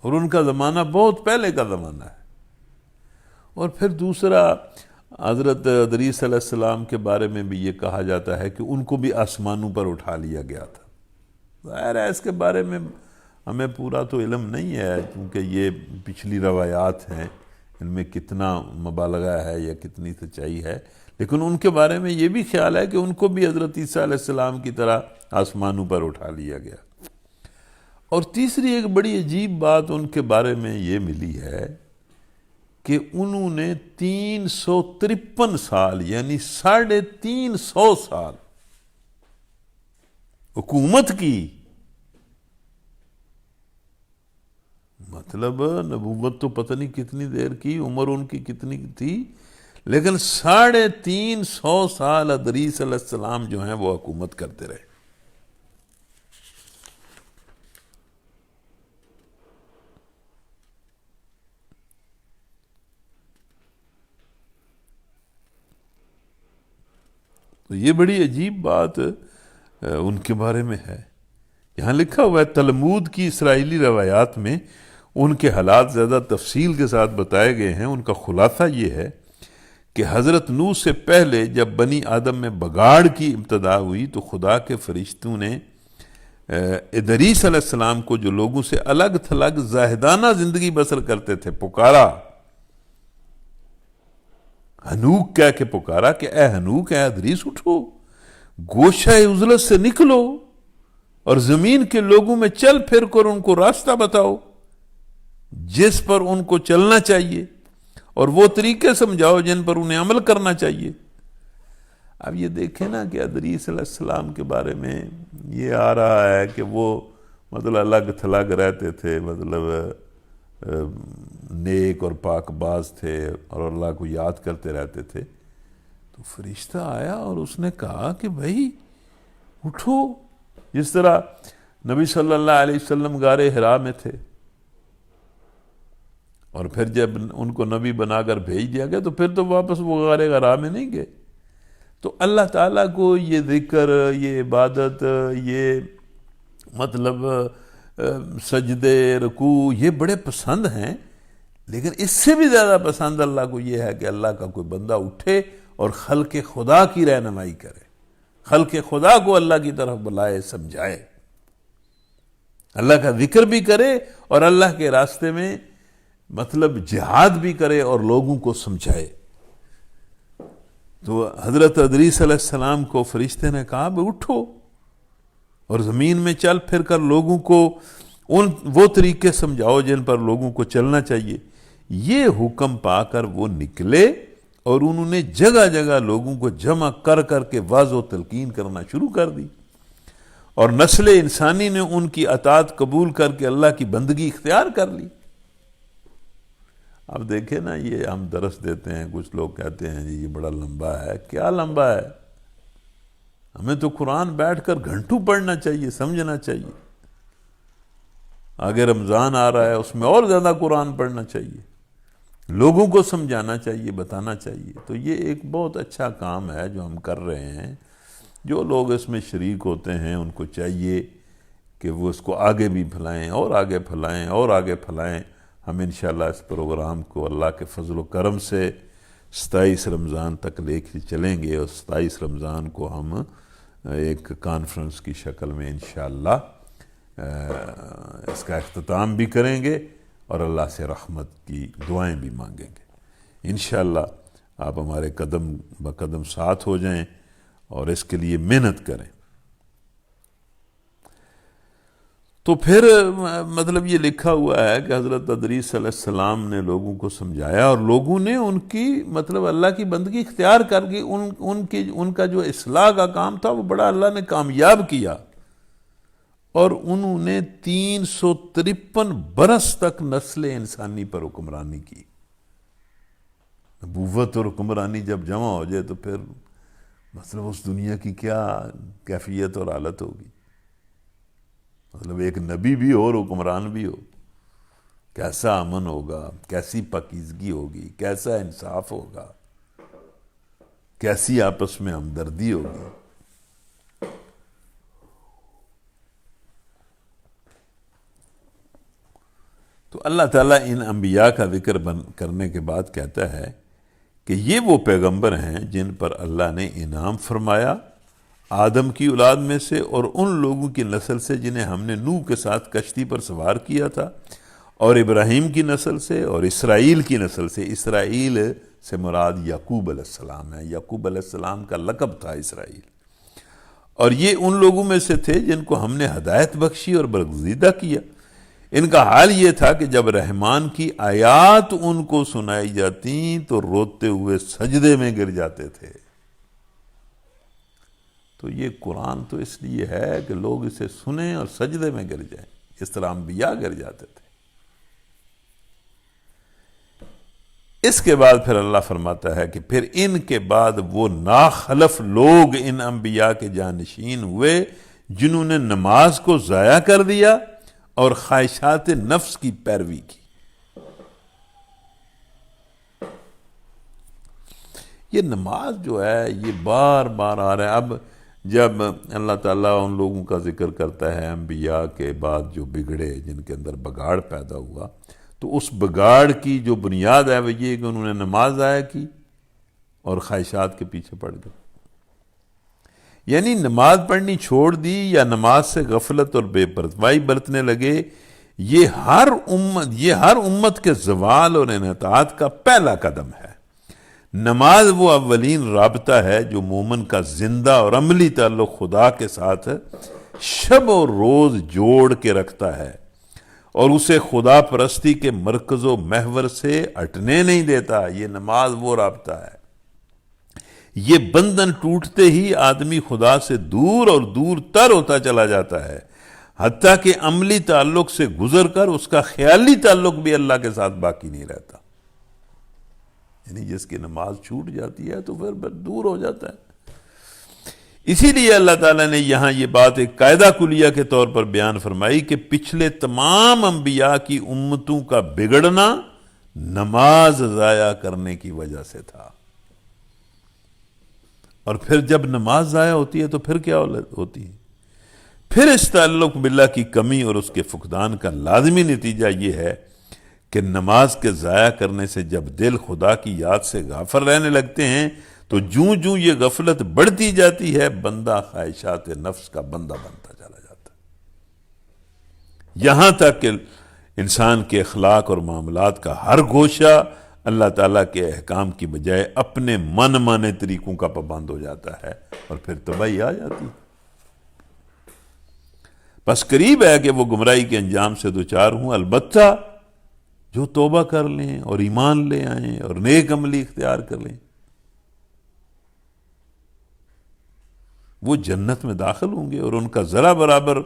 اور ان کا زمانہ بہت پہلے کا زمانہ ہے۔ اور پھر دوسرا، حضرت ادریس علیہ السلام کے بارے میں بھی یہ کہا جاتا ہے کہ ان کو بھی آسمانوں پر اٹھا لیا گیا تھا۔ ظاہر ہے اس کے بارے میں ہمیں پورا تو علم نہیں ہے، کیونکہ یہ پچھلی روایات ہیں، ان میں کتنا مبالغہ ہے یا کتنی سچائی ہے، لیکن ان کے بارے میں یہ بھی خیال ہے کہ ان کو بھی حضرت عیسیٰ علیہ السلام کی طرح آسمانوں پر اٹھا لیا گیا۔ اور تیسری ایک بڑی عجیب بات ان کے بارے میں یہ ملی ہے کہ انہوں نے 353 سال یعنی 350 سال حکومت کی۔ مطلب نبوت تو پتہ نہیں کتنی دیر کی، عمر ان کی کتنی تھی، لیکن 350 سال ادریس علیہ السلام جو ہیں وہ حکومت کرتے رہے۔ تو یہ بڑی عجیب بات ان کے بارے میں ہے۔ یہاں لکھا ہوا ہے تلمود کی اسرائیلی روایات میں ان کے حالات زیادہ تفصیل کے ساتھ بتائے گئے ہیں۔ ان کا خلاصہ یہ ہے کہ حضرت نوح سے پہلے جب بنی آدم میں بگاڑ کی ابتدا ہوئی تو خدا کے فرشتوں نے ادریس علیہ السلام کو، جو لوگوں سے الگ تھلگ زاہدانہ زندگی بسر کرتے تھے، پکارا، ہنوک کہہ کے پکارا کہ اے ہنوک، اے ادریس اٹھو، گوشہ عزلت سے نکلو اور زمین کے لوگوں میں چل پھر کر ان کو راستہ بتاؤ جس پر ان کو چلنا چاہیے، اور وہ طریقے سمجھاؤ جن پر انہیں عمل کرنا چاہیے۔ اب یہ دیکھیں نا کہ ادریس علیہ السلام کے بارے میں یہ آ رہا ہے کہ وہ مطلب الگ تھلگ رہتے تھے، مطلب نیک اور پاک باز تھے اور اللہ کو یاد کرتے رہتے تھے۔ تو فرشتہ آیا اور اس نے کہا کہ بھائی اٹھو، جس طرح نبی صلی اللہ علیہ وسلم غار حرا میں تھے، اور پھر جب ان کو نبی بنا کر بھیج دیا گیا تو پھر تو واپس وہ غار حرا میں نہیں گئے۔ تو اللہ تعالیٰ کو یہ ذکر، یہ عبادت، یہ مطلب سجدے، رکوع، یہ بڑے پسند ہیں، لیکن اس سے بھی زیادہ پسند اللہ کو یہ ہے کہ اللہ کا کوئی بندہ اٹھے اور خلق خدا کی رہنمائی کرے، خلق خدا کو اللہ کی طرف بلائے، سمجھائے، اللہ کا ذکر بھی کرے اور اللہ کے راستے میں مطلب جہاد بھی کرے اور لوگوں کو سمجھائے۔ تو حضرت ادریس علیہ السلام کو فرشتے نے کہا بھئی اٹھو اور زمین میں چل پھر کر لوگوں کو وہ طریقے سمجھاؤ جن پر لوگوں کو چلنا چاہیے۔ یہ حکم پا کر وہ نکلے اور انہوں نے جگہ جگہ لوگوں کو جمع کر کر کے واعظ و تلقین کرنا شروع کر دی، اور نسل انسانی نے ان کی اطاعت قبول کر کے اللہ کی بندگی اختیار کر لی۔ اب دیکھیں نا، یہ ہم درس دیتے ہیں، کچھ لوگ کہتے ہیں جی یہ بڑا لمبا ہے۔ کیا لمبا ہے؟ ہمیں تو قرآن بیٹھ کر گھنٹوں پڑھنا چاہیے، سمجھنا چاہیے۔ آگے رمضان آ رہا ہے، اس میں اور زیادہ قرآن پڑھنا چاہیے، لوگوں کو سمجھانا چاہیے، بتانا چاہیے۔ تو یہ ایک بہت اچھا کام ہے جو ہم کر رہے ہیں۔ جو لوگ اس میں شریک ہوتے ہیں ان کو چاہیے کہ وہ اس کو آگے بھی پھیلائیں اور آگے پھیلائیں اور آگے پھیلائیں۔ ہم انشاءاللہ اس پروگرام کو اللہ کے فضل و کرم سے 27 رمضان تک لے کے چلیں گے، اور 27 رمضان کو ہم ایک کانفرنس کی شکل میں انشاءاللہ اس کا اختتام بھی کریں گے اور اللہ سے رحمت کی دعائیں بھی مانگیں گے۔ انشاءاللہ آپ ہمارے قدم بقدم ساتھ ہو جائیں اور اس کے لیے محنت کریں۔ تو پھر مطلب یہ لکھا ہوا ہے کہ حضرت ادریس علیہ السلام نے لوگوں کو سمجھایا، اور لوگوں نے ان کی مطلب اللہ کی بندگی اختیار کر کے ان کا جو اصلاح کا کام تھا وہ بڑا اللہ نے کامیاب کیا، اور انہوں نے 353 برس تک نسل انسانی پر حکمرانی کی۔ نبوت اور حکمرانی جب جمع ہو جائے تو پھر مطلب اس دنیا کی کیا کیفیت اور حالت ہوگی۔ مطلب ایک نبی بھی ہو اور حکمران بھی ہو، کیسا امن ہوگا، کیسی پاکیزگی ہوگی، کیسا انصاف ہوگا، کیسی آپس میں ہمدردی ہوگی۔ تو اللہ تعالیٰ ان انبیاء کا ذکر کرنے کے بعد کہتا ہے کہ یہ وہ پیغمبر ہیں جن پر اللہ نے انعام فرمایا آدم کی اولاد میں سے اور ان لوگوں کی نسل سے جنہیں ہم نے نوح کے ساتھ کشتی پر سوار کیا تھا، اور ابراہیم کی نسل سے اور اسرائیل کی نسل سے۔ اسرائیل سے مراد یعقوب علیہ السلام ہے، یعقوب علیہ السلام کا لقب تھا اسرائیل، اور یہ ان لوگوں میں سے تھے جن کو ہم نے ہدایت بخشی اور برگزیدہ کیا۔ ان کا حال یہ تھا کہ جب رحمان کی آیات ان کو سنائی جاتیں تو روتے ہوئے سجدے میں گر جاتے تھے۔ تو یہ قرآن تو اس لیے ہے کہ لوگ اسے سنیں اور سجدے میں گر جائیں، اس طرح انبیاء گر جاتے تھے۔ اس کے بعد پھر اللہ فرماتا ہے کہ پھر ان کے بعد وہ ناخلف لوگ ان انبیاء کے جانشین ہوئے جنہوں نے نماز کو ضائع کر دیا اور خواہشات نفس کی پیروی کی۔ یہ نماز جو ہے یہ بار بار آ رہا ہے۔ اب جب اللہ تعالیٰ ان لوگوں کا ذکر کرتا ہے انبیاء کے بعد جو بگڑے، جن کے اندر بگاڑ پیدا ہوا، تو اس بگاڑ کی جو بنیاد ہے وہ یہ کہ انہوں نے نماز ضائع کی اور خواہشات کے پیچھے پڑ گئے۔ یعنی نماز پڑھنی چھوڑ دی یا نماز سے غفلت اور بے پرواہی برتنے لگے، یہ ہر امت کے زوال اور انحطاط کا پہلا قدم ہے۔ نماز وہ اولین رابطہ ہے جو مومن کا زندہ اور عملی تعلق خدا کے ساتھ شب و روز جوڑ کے رکھتا ہے اور اسے خدا پرستی کے مرکز و محور سے ہٹنے نہیں دیتا۔ یہ نماز وہ رابطہ ہے۔ یہ بندھن ٹوٹتے ہی آدمی خدا سے دور اور دور تر ہوتا چلا جاتا ہے، حتیٰ کہ عملی تعلق سے گزر کر اس کا خیالی تعلق بھی اللہ کے ساتھ باقی نہیں رہتا۔ یعنی جس کی نماز چھوٹ جاتی ہے تو پھر دور ہو جاتا ہے۔ اسی لیے اللہ تعالیٰ نے یہاں یہ بات ایک قاعدہ کلیہ کے طور پر بیان فرمائی کہ پچھلے تمام انبیاء کی امتوں کا بگڑنا نماز ضائع کرنے کی وجہ سے تھا۔ اور پھر جب نماز ضائع ہوتی ہے تو پھر کیا ہوتی ہے؟ پھر اس تعلق باللہ کی کمی اور اس کے فقدان کا لازمی نتیجہ یہ ہے کہ نماز کے ضائع کرنے سے جب دل خدا کی یاد سے غافل رہنے لگتے ہیں تو جوں جوں یہ غفلت بڑھتی جاتی ہے بندہ خواہشات نفس کا بندہ بنتا چلا جاتا ہے، یہاں تک کہ انسان کے اخلاق اور معاملات کا ہر گوشہ اللہ تعالیٰ کے احکام کی بجائے اپنے من مانے طریقوں کا پابند ہو جاتا ہے، اور پھر تباہی آ جاتی ہے۔ بس قریب ہے کہ وہ گمراہی کے انجام سے دوچار ہوں، البتہ جو توبہ کر لیں اور ایمان لے آئیں اور نیک عملی اختیار کر لیں وہ جنت میں داخل ہوں گے، اور ان کا ذرا برابر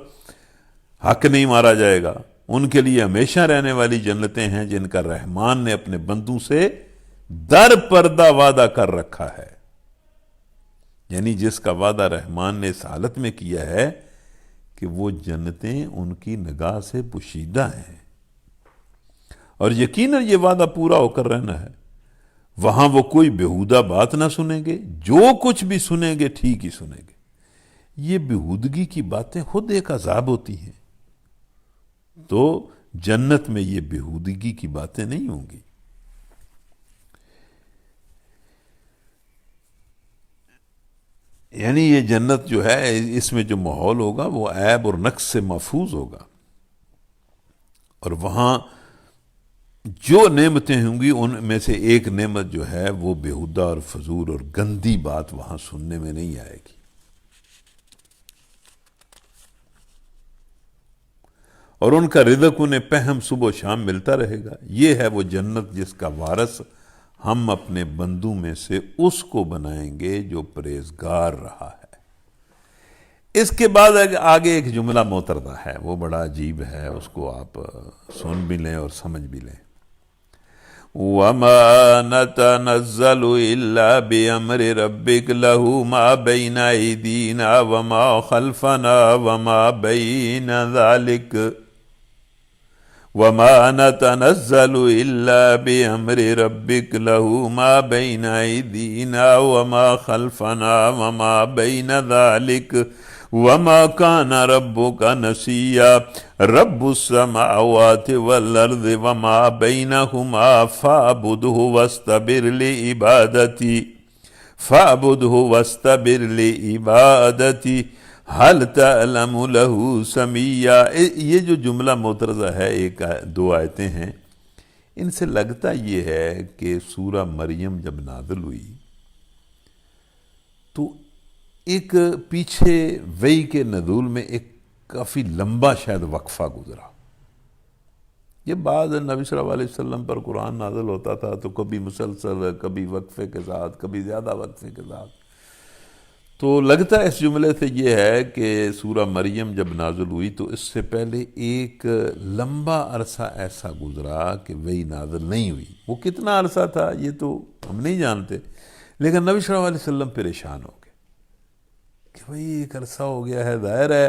حق نہیں مارا جائے گا۔ ان کے لیے ہمیشہ رہنے والی جنتیں ہیں جن کا رحمان نے اپنے بندوں سے در پردہ وعدہ کر رکھا ہے۔ یعنی جس کا وعدہ رحمان نے اس حالت میں کیا ہے کہ وہ جنتیں ان کی نگاہ سے پوشیدہ ہیں، اور یقیناً یہ وعدہ پورا ہو کر رہنا ہے۔ وہاں وہ کوئی بےہودہ بات نہ سنیں گے، جو کچھ بھی سنیں گے ٹھیک ہی سنیں گے۔ یہ بےہودگی کی باتیں خود ایک عذاب ہوتی ہیں، تو جنت میں یہ بےہودگی کی باتیں نہیں ہوں گی۔ یعنی یہ جنت جو ہے اس میں جو ماحول ہوگا وہ عیب اور نقص سے محفوظ ہوگا، اور وہاں جو نعمتیں ہوں گی ان میں سے ایک نعمت جو ہے وہ بےہودہ اور فضول اور گندی بات وہاں سننے میں نہیں آئے گی۔ اور ان کا رزق انہیں پہم صبح و شام ملتا رہے گا۔ یہ ہے وہ جنت جس کا وارث ہم اپنے بندوں میں سے اس کو بنائیں گے جو پرہیزگار رہا ہے۔ اس کے بعد آگے ایک جملہ موتردہ ہے، وہ بڑا عجیب ہے، اس کو آپ سن بھی لیں اور سمجھ بھی لیں۔ وما نتنزل إلا بأمر ربك له ما بين أيدينا وما خلفنا وما بين ذلك وما نتنزل إلا بأمر ربك له ما بين أيدينا وما خلفنا وما بين ذلك وما كان ربك نسيا رب السماوات والأرض وما بينهما فاعبده واستبر لعبادتي هل تعلم له سميا۔ یہ جو جملہ معترضہ ہے، ایک دو آیتیں ہیں، ان سے لگتا یہ ہے کہ سورہ مریم جب نازل ہوئی تو ایک پیچھے وحی کے نزول میں ایک کافی لمبا شاید وقفہ گزرا۔ یہ بعد نبی صلی اللہ علیہ وسلم پر قرآن نازل ہوتا تھا تو کبھی مسلسل، کبھی وقفے کے ساتھ، کبھی زیادہ وقفے کے ساتھ۔ تو لگتا ہے اس جملے سے یہ ہے کہ سورہ مریم جب نازل ہوئی تو اس سے پہلے ایک لمبا عرصہ ایسا گزرا کہ وحی نازل نہیں ہوئی۔ وہ کتنا عرصہ تھا یہ تو ہم نہیں جانتے، لیکن نبی صلی اللہ علیہ وسلم پریشان ہو گئے کہ بھئی ایک عرصہ ہو گیا ہے، ظاہر ہے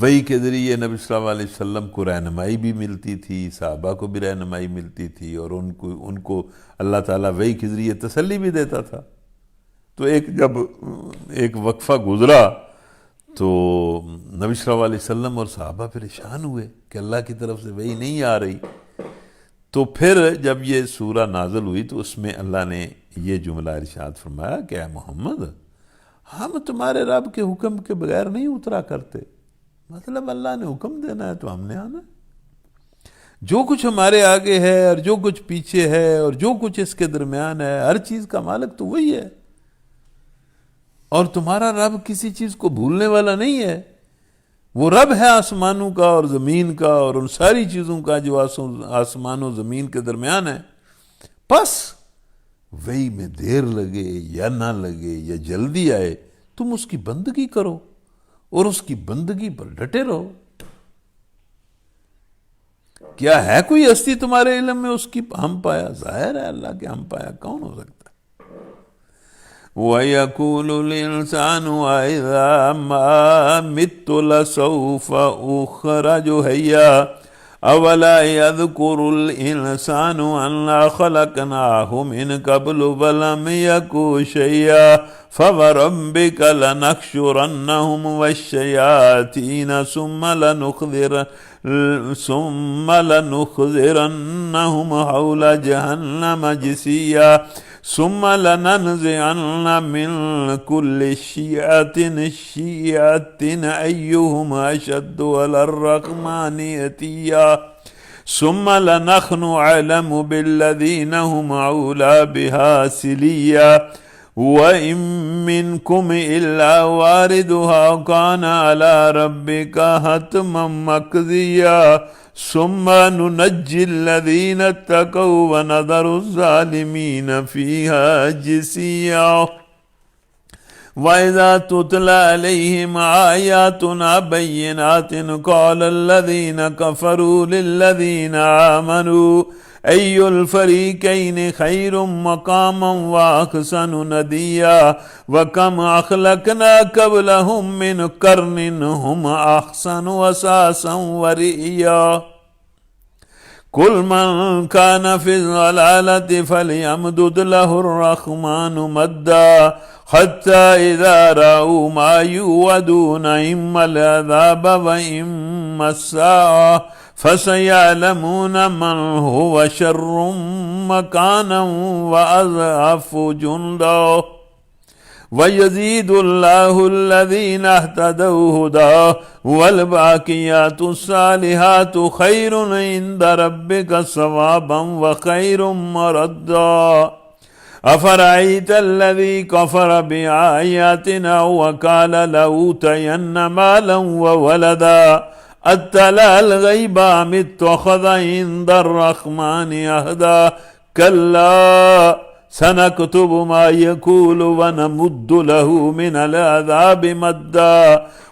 وحی کے ذریعے نبی صلی اللہ علیہ وسلم کو رہنمائی بھی ملتی تھی، صحابہ کو بھی رہنمائی ملتی تھی، اور ان کو اللہ تعالیٰ وحی کے ذریعے تسلی بھی دیتا تھا۔ تو جب ایک وقفہ گزرا تو نبی صلی اللہ علیہ وسلم اور صحابہ پریشان ہوئے کہ اللہ کی طرف سے وحی نہیں آ رہی۔ تو پھر جب یہ سورہ نازل ہوئی تو اس میں اللہ نے یہ جملہ ارشاد فرمایا کہ اے محمد، ہم تمہارے رب کے حکم کے بغیر نہیں اترا کرتے۔ مطلب اللہ نے حکم دینا ہے تو ہم نے آنا ہے۔ جو کچھ ہمارے آگے ہے اور جو کچھ پیچھے ہے اور جو کچھ اس کے درمیان ہے، ہر چیز کا مالک تو وہی ہے، اور تمہارا رب کسی چیز کو بھولنے والا نہیں ہے۔ وہ رب ہے آسمانوں کا اور زمین کا اور ان ساری چیزوں کا جو آسمان و زمین کے درمیان ہے۔ بس وحی میں دیر لگے یا نہ لگے یا جلدی آئے، تم اس کی بندگی کرو اور اس کی بندگی پر ڈٹے رہو۔ کیا ہے کوئی ہستی تمہارے علم میں اس کی ہم پایا؟ ظاہر ہے اللہ کے ہم پایا کون ہو سکتا ہے؟ وَيَقُولُ الْإِنسَانُ أَإِذَا مَا مِتُّ لَسَوْفَ أُخْرَجُ حَيًّا أَوَلَا يَذْكُرُ الْإِنسَانُ أَنَّا خَلَقْنَاهُ مِنْ قَبْلُ وَلَمْ يَكُ شَيْئًا فَوَرَبِّكَ لَنَحْشُرَنَّهُمْ وَالشَّيَاطِينَ ثُمَّ لَنُخْذِرَنَّهُمْ حَوْلَ جَهَنَّمَ جِثِيًّا ثم لننزعن من كل شيعة أيهم أشد على الرحمن عتيا ثم لنحن أعلم بالذين هم أولى بها صليا وإن منكم إلا واردها كان على ربك حتما مقضيا ثم ننجي الذين اتقوا ونذر الظالمين فيها جثيا وَإِذَا تُتْلَى عَلَيْهِمْ آيَاتُنَا بَيِّنَاتٍ قَالَ الَّذِينَ كَفَرُوا لِلَّذِينَ آمَنُوا أَيُّ الْفَرِيقَيْنِ خَيْرٌ مَقَامًا وَأَحْسَنُ نَدِيًّا وَكَمْ أَهْلَكْنَا قَبْلَهُم مِّنْ قَرْنٍ هُمْ أَحْسَنُ أَثَاثًا وَرِئْيًا قُلْ مَنْ كَانَ فِي الضَّلَالَةِ فَلْيَمْدُدْ لَهُ الرَّحْمَنُ مَدًّا حَتَّى إِذَا رَأَوْا مَا يُوعَدُونَ إِمَّا الْعَذَابَ وَإِمَّا السَّاعَةَ فَسَيَعْلَمُونَ مَنْ هُوَ شَرٌّ مَكَانًا وَأَضْعَفُ جُنْدًا وَيَزِيدُ اللَّهُ الَّذِينَ اهْتَدَوْا هُدًى وَالْبَاقِيَاتُ الصَّالِحَاتُ خَيْرٌ عِندَ رَبِّكَ ثَوَابًا وَخَيْرٌ مَرَدًّا أَفَرَأَيْتَ الَّذِي كَفَرَ بِآيَاتِنَا وَقَالَ لَأُوتَيَنَّ مَالًا وَوَلَدًا أَطَّلَعَ الْغَيْبَ أَمِ اتَّخَذَ عِندَ الرَّحْمَنِ عَهْدًا كَلَّا سَنَكْتُبُ مَا يَقُولُ وَنَمُدُّ لَهُ مِنَ الْعَذَابِ مَدًّا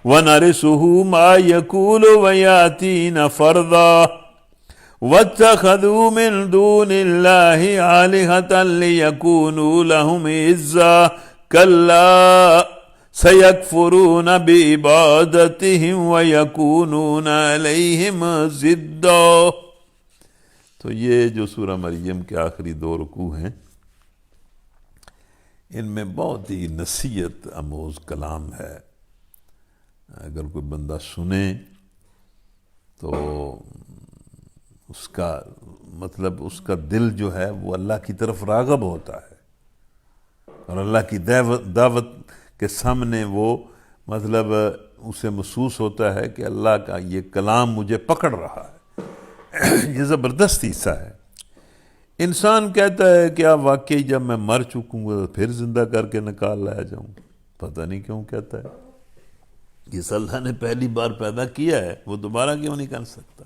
وَنَرِثُهُ مَا يَقُولُ وَيَأْتِينَا فَرْدًا وَاتَّخَذُوا مِن دُونِ اللَّهِ آلِهَةً لِيَكُونُوا لَهُمْ عِزًّا كَلَّا سَيَكْفُرُونَ بِعِبَادَتِهِمْ وَيَكُونُونَ عَلَيْهِمْ ضِدًّا۔ تو یہ جو سورہ مریم کے آخری 2 رکوع ہیں، ان میں بہت ہی نصیحت آموز کلام ہے۔ اگر کوئی بندہ سنے تو اس کا مطلب اس کا دل جو ہے وہ اللہ کی طرف راغب ہوتا ہے، اور اللہ کی دعوت کے سامنے وہ مطلب اسے محسوس ہوتا ہے کہ اللہ کا یہ کلام مجھے پکڑ رہا ہے۔ یہ زبردست حصہ ہے۔ انسان کہتا ہے کہ واقعی جب میں مر چکوں گا پھر زندہ کر کے نکال لایا جاؤں، پتہ نہیں کیوں کہتا ہے۔ جس اللہ نے پہلی بار پیدا کیا ہے وہ دوبارہ کیوں نہیں کر سکتا؟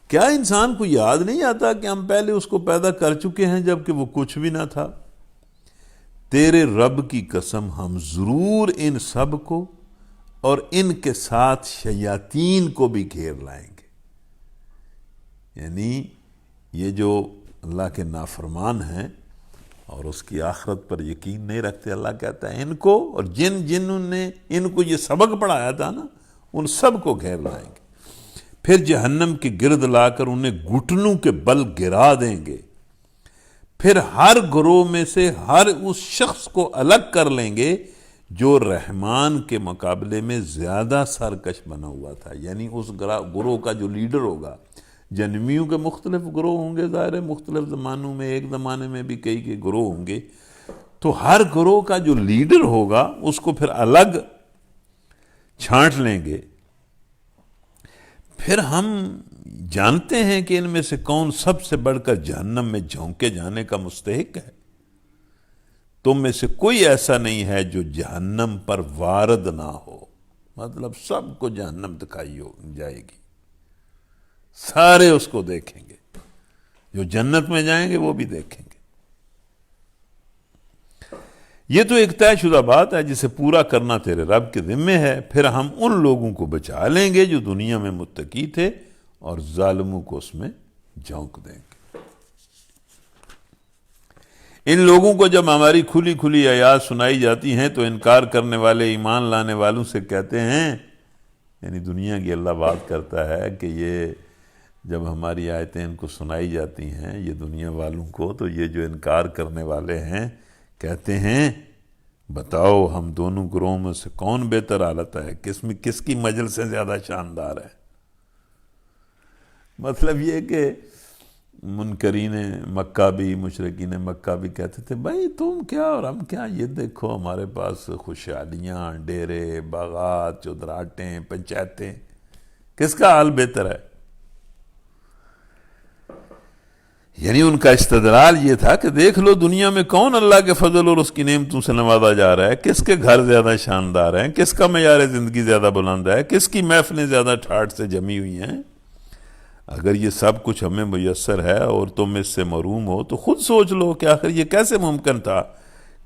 کیا انسان کو یاد نہیں آتا کہ ہم پہلے اس کو پیدا کر چکے ہیں جبکہ وہ کچھ بھی نہ تھا؟ تیرے رب کی قسم ہم ضرور ان سب کو اور ان کے ساتھ شیاطین کو بھی گھیر لائیں گے۔ یعنی یہ جو اللہ کے نافرمان ہیں اور اس کی آخرت پر یقین نہیں رکھتے، اللہ کہتا ہے ان کو اور جنہوں نے ان کو یہ سبق پڑھایا تھا نا، ان سب کو گھیر لائیں گے، پھر جہنم کے گرد لا کر انہیں گھٹنوں کے بل گرا دیں گے، پھر ہر گروہ میں سے ہر اس شخص کو الگ کر لیں گے جو رحمان کے مقابلے میں زیادہ سرکش بنا ہوا تھا۔ یعنی اس گروہ کا جو لیڈر ہوگا، جہنمیوں کے مختلف گروہ ہوں گے، ظاہر ہے مختلف زمانوں میں، ایک زمانے میں بھی کئی گروہ ہوں گے، تو ہر گروہ کا جو لیڈر ہوگا اس کو پھر الگ چھانٹ لیں گے۔ پھر ہم جانتے ہیں کہ ان میں سے کون سب سے بڑھ کر جہنم میں جھونکے جانے کا مستحق ہے۔ تم میں سے کوئی ایسا نہیں ہے جو جہنم پر وارد نہ ہو، مطلب سب کو جہنم دکھائی جائے گی، سارے اس کو دیکھیں گے، جو جنت میں جائیں گے وہ بھی دیکھیں گے۔ یہ تو ایک طے شدہ بات ہے جسے پورا کرنا تیرے رب کے ذمے ہے۔ پھر ہم ان لوگوں کو بچا لیں گے جو دنیا میں متقی تھے اور ظالموں کو اس میں جھونک دیں گے۔ ان لوگوں کو جب ہماری کھلی کھلی آیات سنائی جاتی ہیں تو انکار کرنے والے ایمان لانے والوں سے کہتے ہیں، یعنی دنیا کی اللہ بات کرتا ہے کہ یہ جب ہماری آیتیں ان کو سنائی جاتی ہیں یہ دنیا والوں کو، تو یہ جو انکار کرنے والے ہیں کہتے ہیں بتاؤ ہم دونوں گروہوں میں سے کون بہتر حالت ہے، کس کی مجلس سے زیادہ شاندار ہے۔ مطلب یہ کہ منکرین مکہ بھی، مشرکین مکہ بھی کہتے تھے بھائی تم کیا اور ہم کیا، یہ دیکھو ہمارے پاس خوشحالیاں، ڈیرے، باغات، چودراہٹیں، پنچایتیں، کس کا حال بہتر ہے؟ یعنی ان کا استدلال یہ تھا کہ دیکھ لو دنیا میں کون اللہ کے فضل اور اس کی نعمتوں سے نوازا جا رہا ہے، کس کے گھر زیادہ شاندار ہیں، کس کا معیار زندگی زیادہ بلند ہے، کس کی محفلیں زیادہ ٹھاٹھ سے جمی ہوئی ہیں۔ اگر یہ سب کچھ ہمیں میسر ہے اور تم اس سے محروم ہو تو خود سوچ لو کہ آخر یہ کیسے ممکن تھا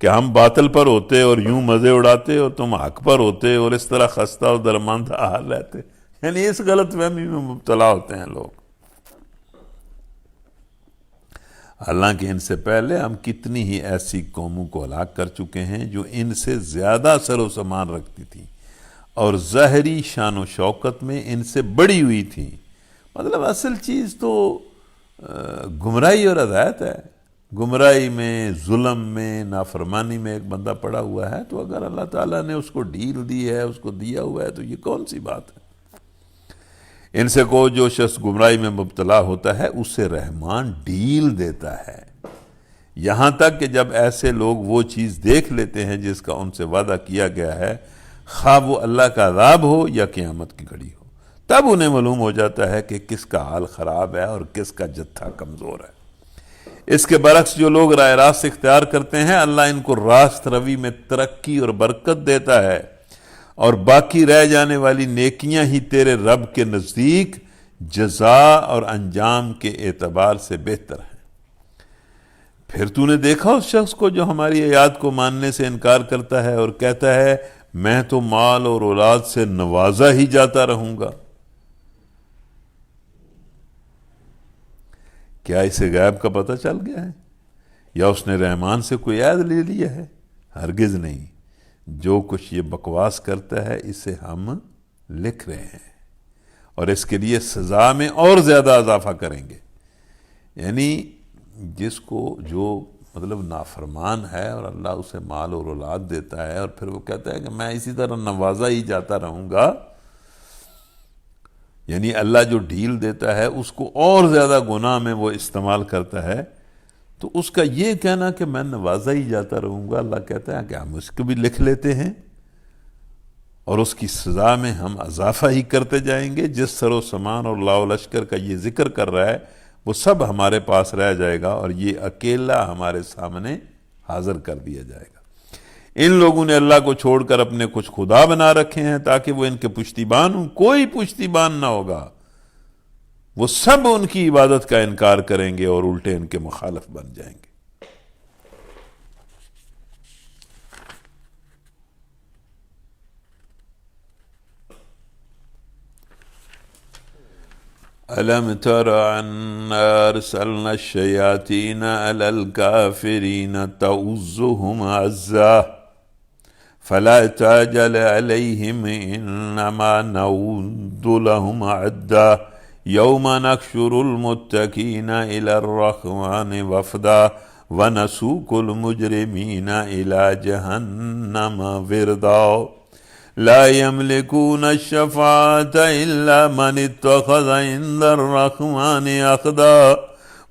کہ ہم باطل پر ہوتے اور یوں مزے اڑاتے اور تم حق پر ہوتے اور اس طرح خستہ اور درماندہ حال رہتے۔ یعنی اس غلط فہمی میں مبتلا ہوتے ہیں لوگ۔ حالانکہ ان سے پہلے ہم کتنی ہی ایسی قوموں کو ہلاک کر چکے ہیں جو ان سے زیادہ سر و سامان رکھتی تھیں اور ظاہری شان و شوکت میں ان سے بڑی ہوئی تھیں۔ مطلب اصل چیز تو گمراہی اور ہدایت ہے۔ گمراہی میں، ظلم میں، نافرمانی میں ایک بندہ پڑا ہوا ہے تو اگر اللہ تعالیٰ نے اس کو ڈھیل دی ہے، اس کو دیا ہوا ہے، تو یہ کون سی بات ہے؟ ان سے کو جو شخص گمراہی میں مبتلا ہوتا ہے اسے رحمان ڈھیل دیتا ہے، یہاں تک کہ جب ایسے لوگ وہ چیز دیکھ لیتے ہیں جس کا ان سے وعدہ کیا گیا ہے، خواہ وہ اللہ کا عذاب ہو یا قیامت کی گھڑی ہو، تب انہیں معلوم ہو جاتا ہے کہ کس کا حال خراب ہے اور کس کا جتھا کمزور ہے۔ اس کے برعکس جو لوگ راہ راست اختیار کرتے ہیں اللہ ان کو راست روی میں ترقی اور برکت دیتا ہے، اور باقی رہ جانے والی نیکیاں ہی تیرے رب کے نزدیک جزا اور انجام کے اعتبار سے بہتر ہیں۔ پھر تو نے دیکھا اس شخص کو جو ہماری آیات کو ماننے سے انکار کرتا ہے اور کہتا ہے میں تو مال اور اولاد سے نوازا ہی جاتا رہوں گا۔ کیا اسے غیب کا پتہ چل گیا ہے یا اس نے رحمان سے کوئی عہد لے لیا ہے؟ ہرگز نہیں، جو کچھ یہ بکواس کرتا ہے اسے ہم لکھ رہے ہیں اور اس کے لیے سزا میں اور زیادہ اضافہ کریں گے۔ یعنی جس کو جو مطلب نافرمان ہے اور اللہ اسے مال اور اولاد دیتا ہے اور پھر وہ کہتا ہے کہ میں اسی طرح نوازا ہی جاتا رہوں گا، یعنی اللہ جو ڈھیل دیتا ہے اس کو اور زیادہ گناہ میں وہ استعمال کرتا ہے، تو اس کا یہ کہنا کہ میں نوازا ہی جاتا رہوں گا، اللہ کہتا ہے کہ ہم اس کو بھی لکھ لیتے ہیں اور اس کی سزا میں ہم اضافہ ہی کرتے جائیں گے۔ جس سر و سامان اور لا و لشکر کا یہ ذکر کر رہا ہے وہ سب ہمارے پاس رہ جائے گا اور یہ اکیلا ہمارے سامنے حاضر کر دیا جائے گا۔ ان لوگوں نے اللہ کو چھوڑ کر اپنے کچھ خدا بنا رکھے ہیں تاکہ وہ ان کے پشتیبان ہوں، کوئی پشتیبان نہ ہوگا، وہ سب ان کی عبادت کا انکار کریں گے اور الٹے ان کے مخالف بن جائیں گے۔ أَلَمْ تَرَ أَنَّا أَرْسَلْنَا الشَّيَاطِينَ عَلَى الْكَافِرِينَ تَؤُزُّهُمْ عَزًّا فَلَا تَعْجَلْ عَلَيْهِمْ إِنَّمَا نَعُدُّ لَهُمْ عَدًّا يَوْمَ نَحْشُرُ الْمُتَّقِينَ إِلَى الرَّحْمَنِ وَفْدًا وَنَسُوقُ الْمُجْرِمِينَ إِلَى جَهَنَّمَ وِرْدًا لا يملكون الشفاعة إلا من اتخذ عند الرحمن عهدا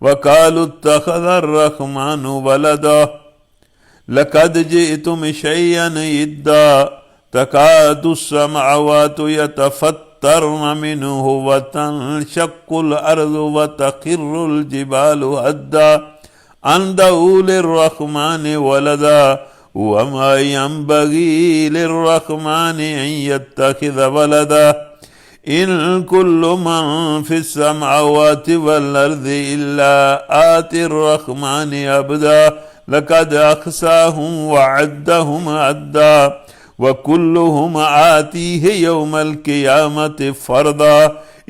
وقالوا اتخذ الرحمن ولدا لقد جئتم شيئا إدا تكاد السماوات يتفطرن منه وتنشق الأرض وتخر الجبال هدا أن دعوا للرحمن ولدا وما ينبغي للرحمن أن يتخذ ولدا إن كل من في السماوات والأرض إلا آتي الرحمن عبدا لقد أحصاهم وعدهم عدا وكلهم آتيه يوم القيامة فردا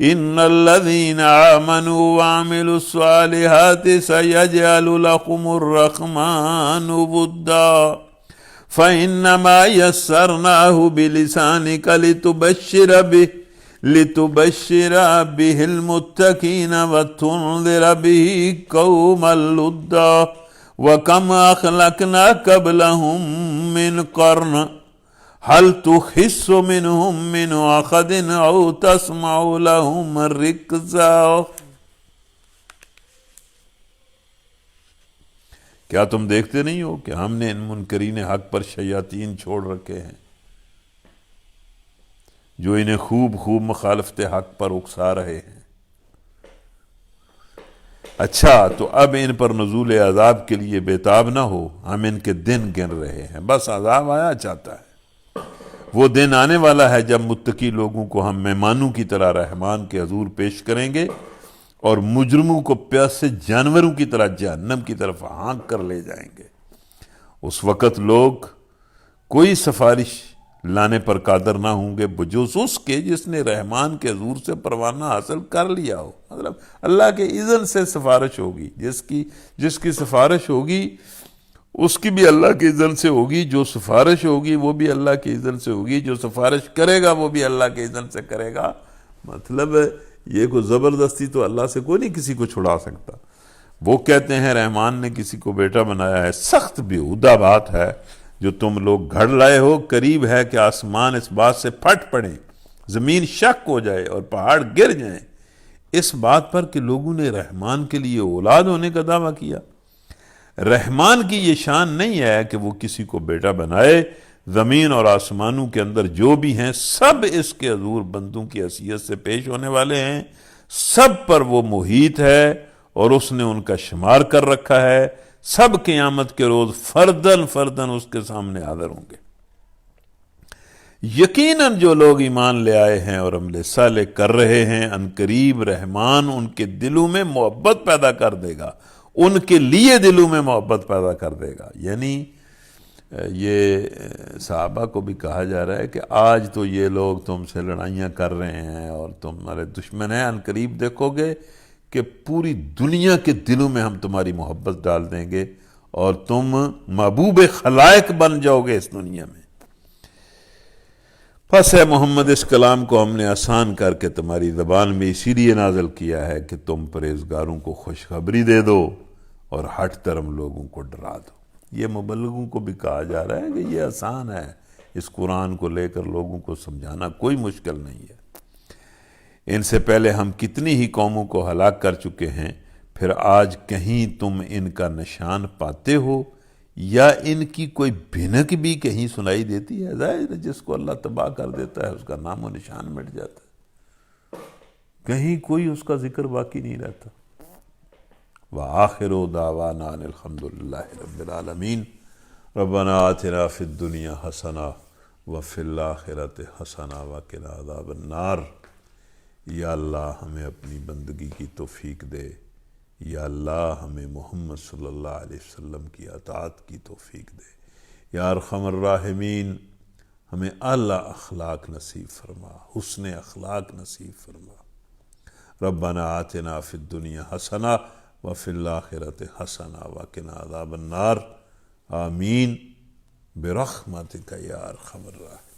إن الذين آمنوا وعملوا الصالحات سيجعل لهم الرحمن ودا فإنما يسرناه بلسانك لتبشر به المتقين وتنذر به قوما لدا وكم أخلقنا قبلهم من قرن هل تحس منهم من أحد أو تسمع لهم ركزا۔ کیا تم دیکھتے نہیں ہو کہ ہم نے ان منکرین حق پر شیاطین چھوڑ رکھے ہیں جو انہیں خوب خوب مخالفت حق پر اکسا رہے ہیں۔ اچھا تو اب ان پر نزول عذاب کے لیے بےتاب نہ ہو، ہم ان کے دن گن رہے ہیں، بس عذاب آیا چاہتا ہے۔ وہ دن آنے والا ہے جب متقی لوگوں کو ہم مہمانوں کی طرح رحمان کے حضور پیش کریں گے اور مجرموں کو پیاسے جانوروں کی طرح جہنم کی طرف ہانک کر لے جائیں گے۔ اس وقت لوگ کوئی سفارش لانے پر قادر نہ ہوں گے بجز اس کے جس نے رحمان کے حضور سے پروانہ حاصل کر لیا ہو، مطلب اللہ کے اذن سے سفارش ہوگی، جس کی سفارش ہوگی اس کی بھی اللہ کے اذن سے ہوگی، جو سفارش ہوگی وہ بھی اللہ کے اذن سے ہوگی، جو سفارش کرے گا وہ بھی اللہ کے اذن سے کرے گا۔ مطلب یہ کوئی زبردستی تو اللہ سے کوئی نہیں کسی کو چھڑا سکتا۔ وہ کہتے ہیں رحمان نے کسی کو بیٹا بنایا ہے، سخت بیہودہ بات ہے جو تم لوگ گھڑ لائے ہو۔ قریب ہے کہ آسمان اس بات سے پھٹ پڑے، زمین شک ہو جائے اور پہاڑ گر جائیں اس بات پر کہ لوگوں نے رحمان کے لیے اولاد ہونے کا دعویٰ کیا۔ رحمان کی یہ شان نہیں ہے کہ وہ کسی کو بیٹا بنائے، زمین اور آسمانوں کے اندر جو بھی ہیں سب اس کے حضور بندوں کی حیثیت سے پیش ہونے والے ہیں، سب پر وہ محیط ہے اور اس نے ان کا شمار کر رکھا ہے، سب قیامت کے روز فردن فردن اس کے سامنے حاضر ہوں گے۔ یقیناً جو لوگ ایمان لے آئے ہیں اور عمل صالح کر رہے ہیں، عنقریب رحمان ان کے دلوں میں محبت پیدا کر دے گا، ان کے لیے دلوں میں محبت پیدا کر دے گا۔ یعنی یہ صحابہ کو بھی کہا جا رہا ہے کہ آج تو یہ لوگ تم سے لڑائیاں کر رہے ہیں اور تمہارے دشمن ہیں، عنقریب دیکھو گے کہ پوری دنیا کے دلوں میں ہم تمہاری محبت ڈال دیں گے اور تم محبوب خلائق بن جاؤ گے اس دنیا میں۔ پس اے محمد اس کلام کو ہم نے آسان کر کے تمہاری زبان میں اسی لیے نازل کیا ہے کہ تم پرہیزگاروں کو خوشخبری دے دو اور ہٹ درم لوگوں کو ڈرا دو۔ یہ مبلغوں کو بھی کہا جا رہا ہے کہ یہ آسان ہے، اس قرآن کو لے کر لوگوں کو سمجھانا کوئی مشکل نہیں ہے۔ ان سے پہلے ہم کتنی ہی قوموں کو ہلاک کر چکے ہیں، پھر آج کہیں تم ان کا نشان پاتے ہو یا ان کی کوئی بھنک بھی کہیں سنائی دیتی ہے؟ ظاہر ہے جس کو اللہ تباہ کر دیتا ہے اس کا نام و نشان مٹ جاتا ہے، کہیں کوئی اس کا ذکر باقی نہیں رہتا۔ وآخر دعوانا ان الحمد للہ رب العالمین ربنا آتنا فی الدنیا حسنہ وفی الآخرۃ حسنہ وقنا عذاب النار۔ یا اللہ ہمیں اپنی بندگی کی توفیق دے، یا اللہ ہمیں محمد صلی اللہ علیہ وسلم کی اطاعت کی توفیق دے، یا ارحم الراحمین ہمیں اعلیٰ اخلاق نصیب فرما، حسن اخلاق نصیب فرما۔ ربنا آتنا فی الدنیا حسنہ وفی الآخرۃ حسنہ وقنا عذاب النار، آمین برحمتک یا ارحم الراحمین۔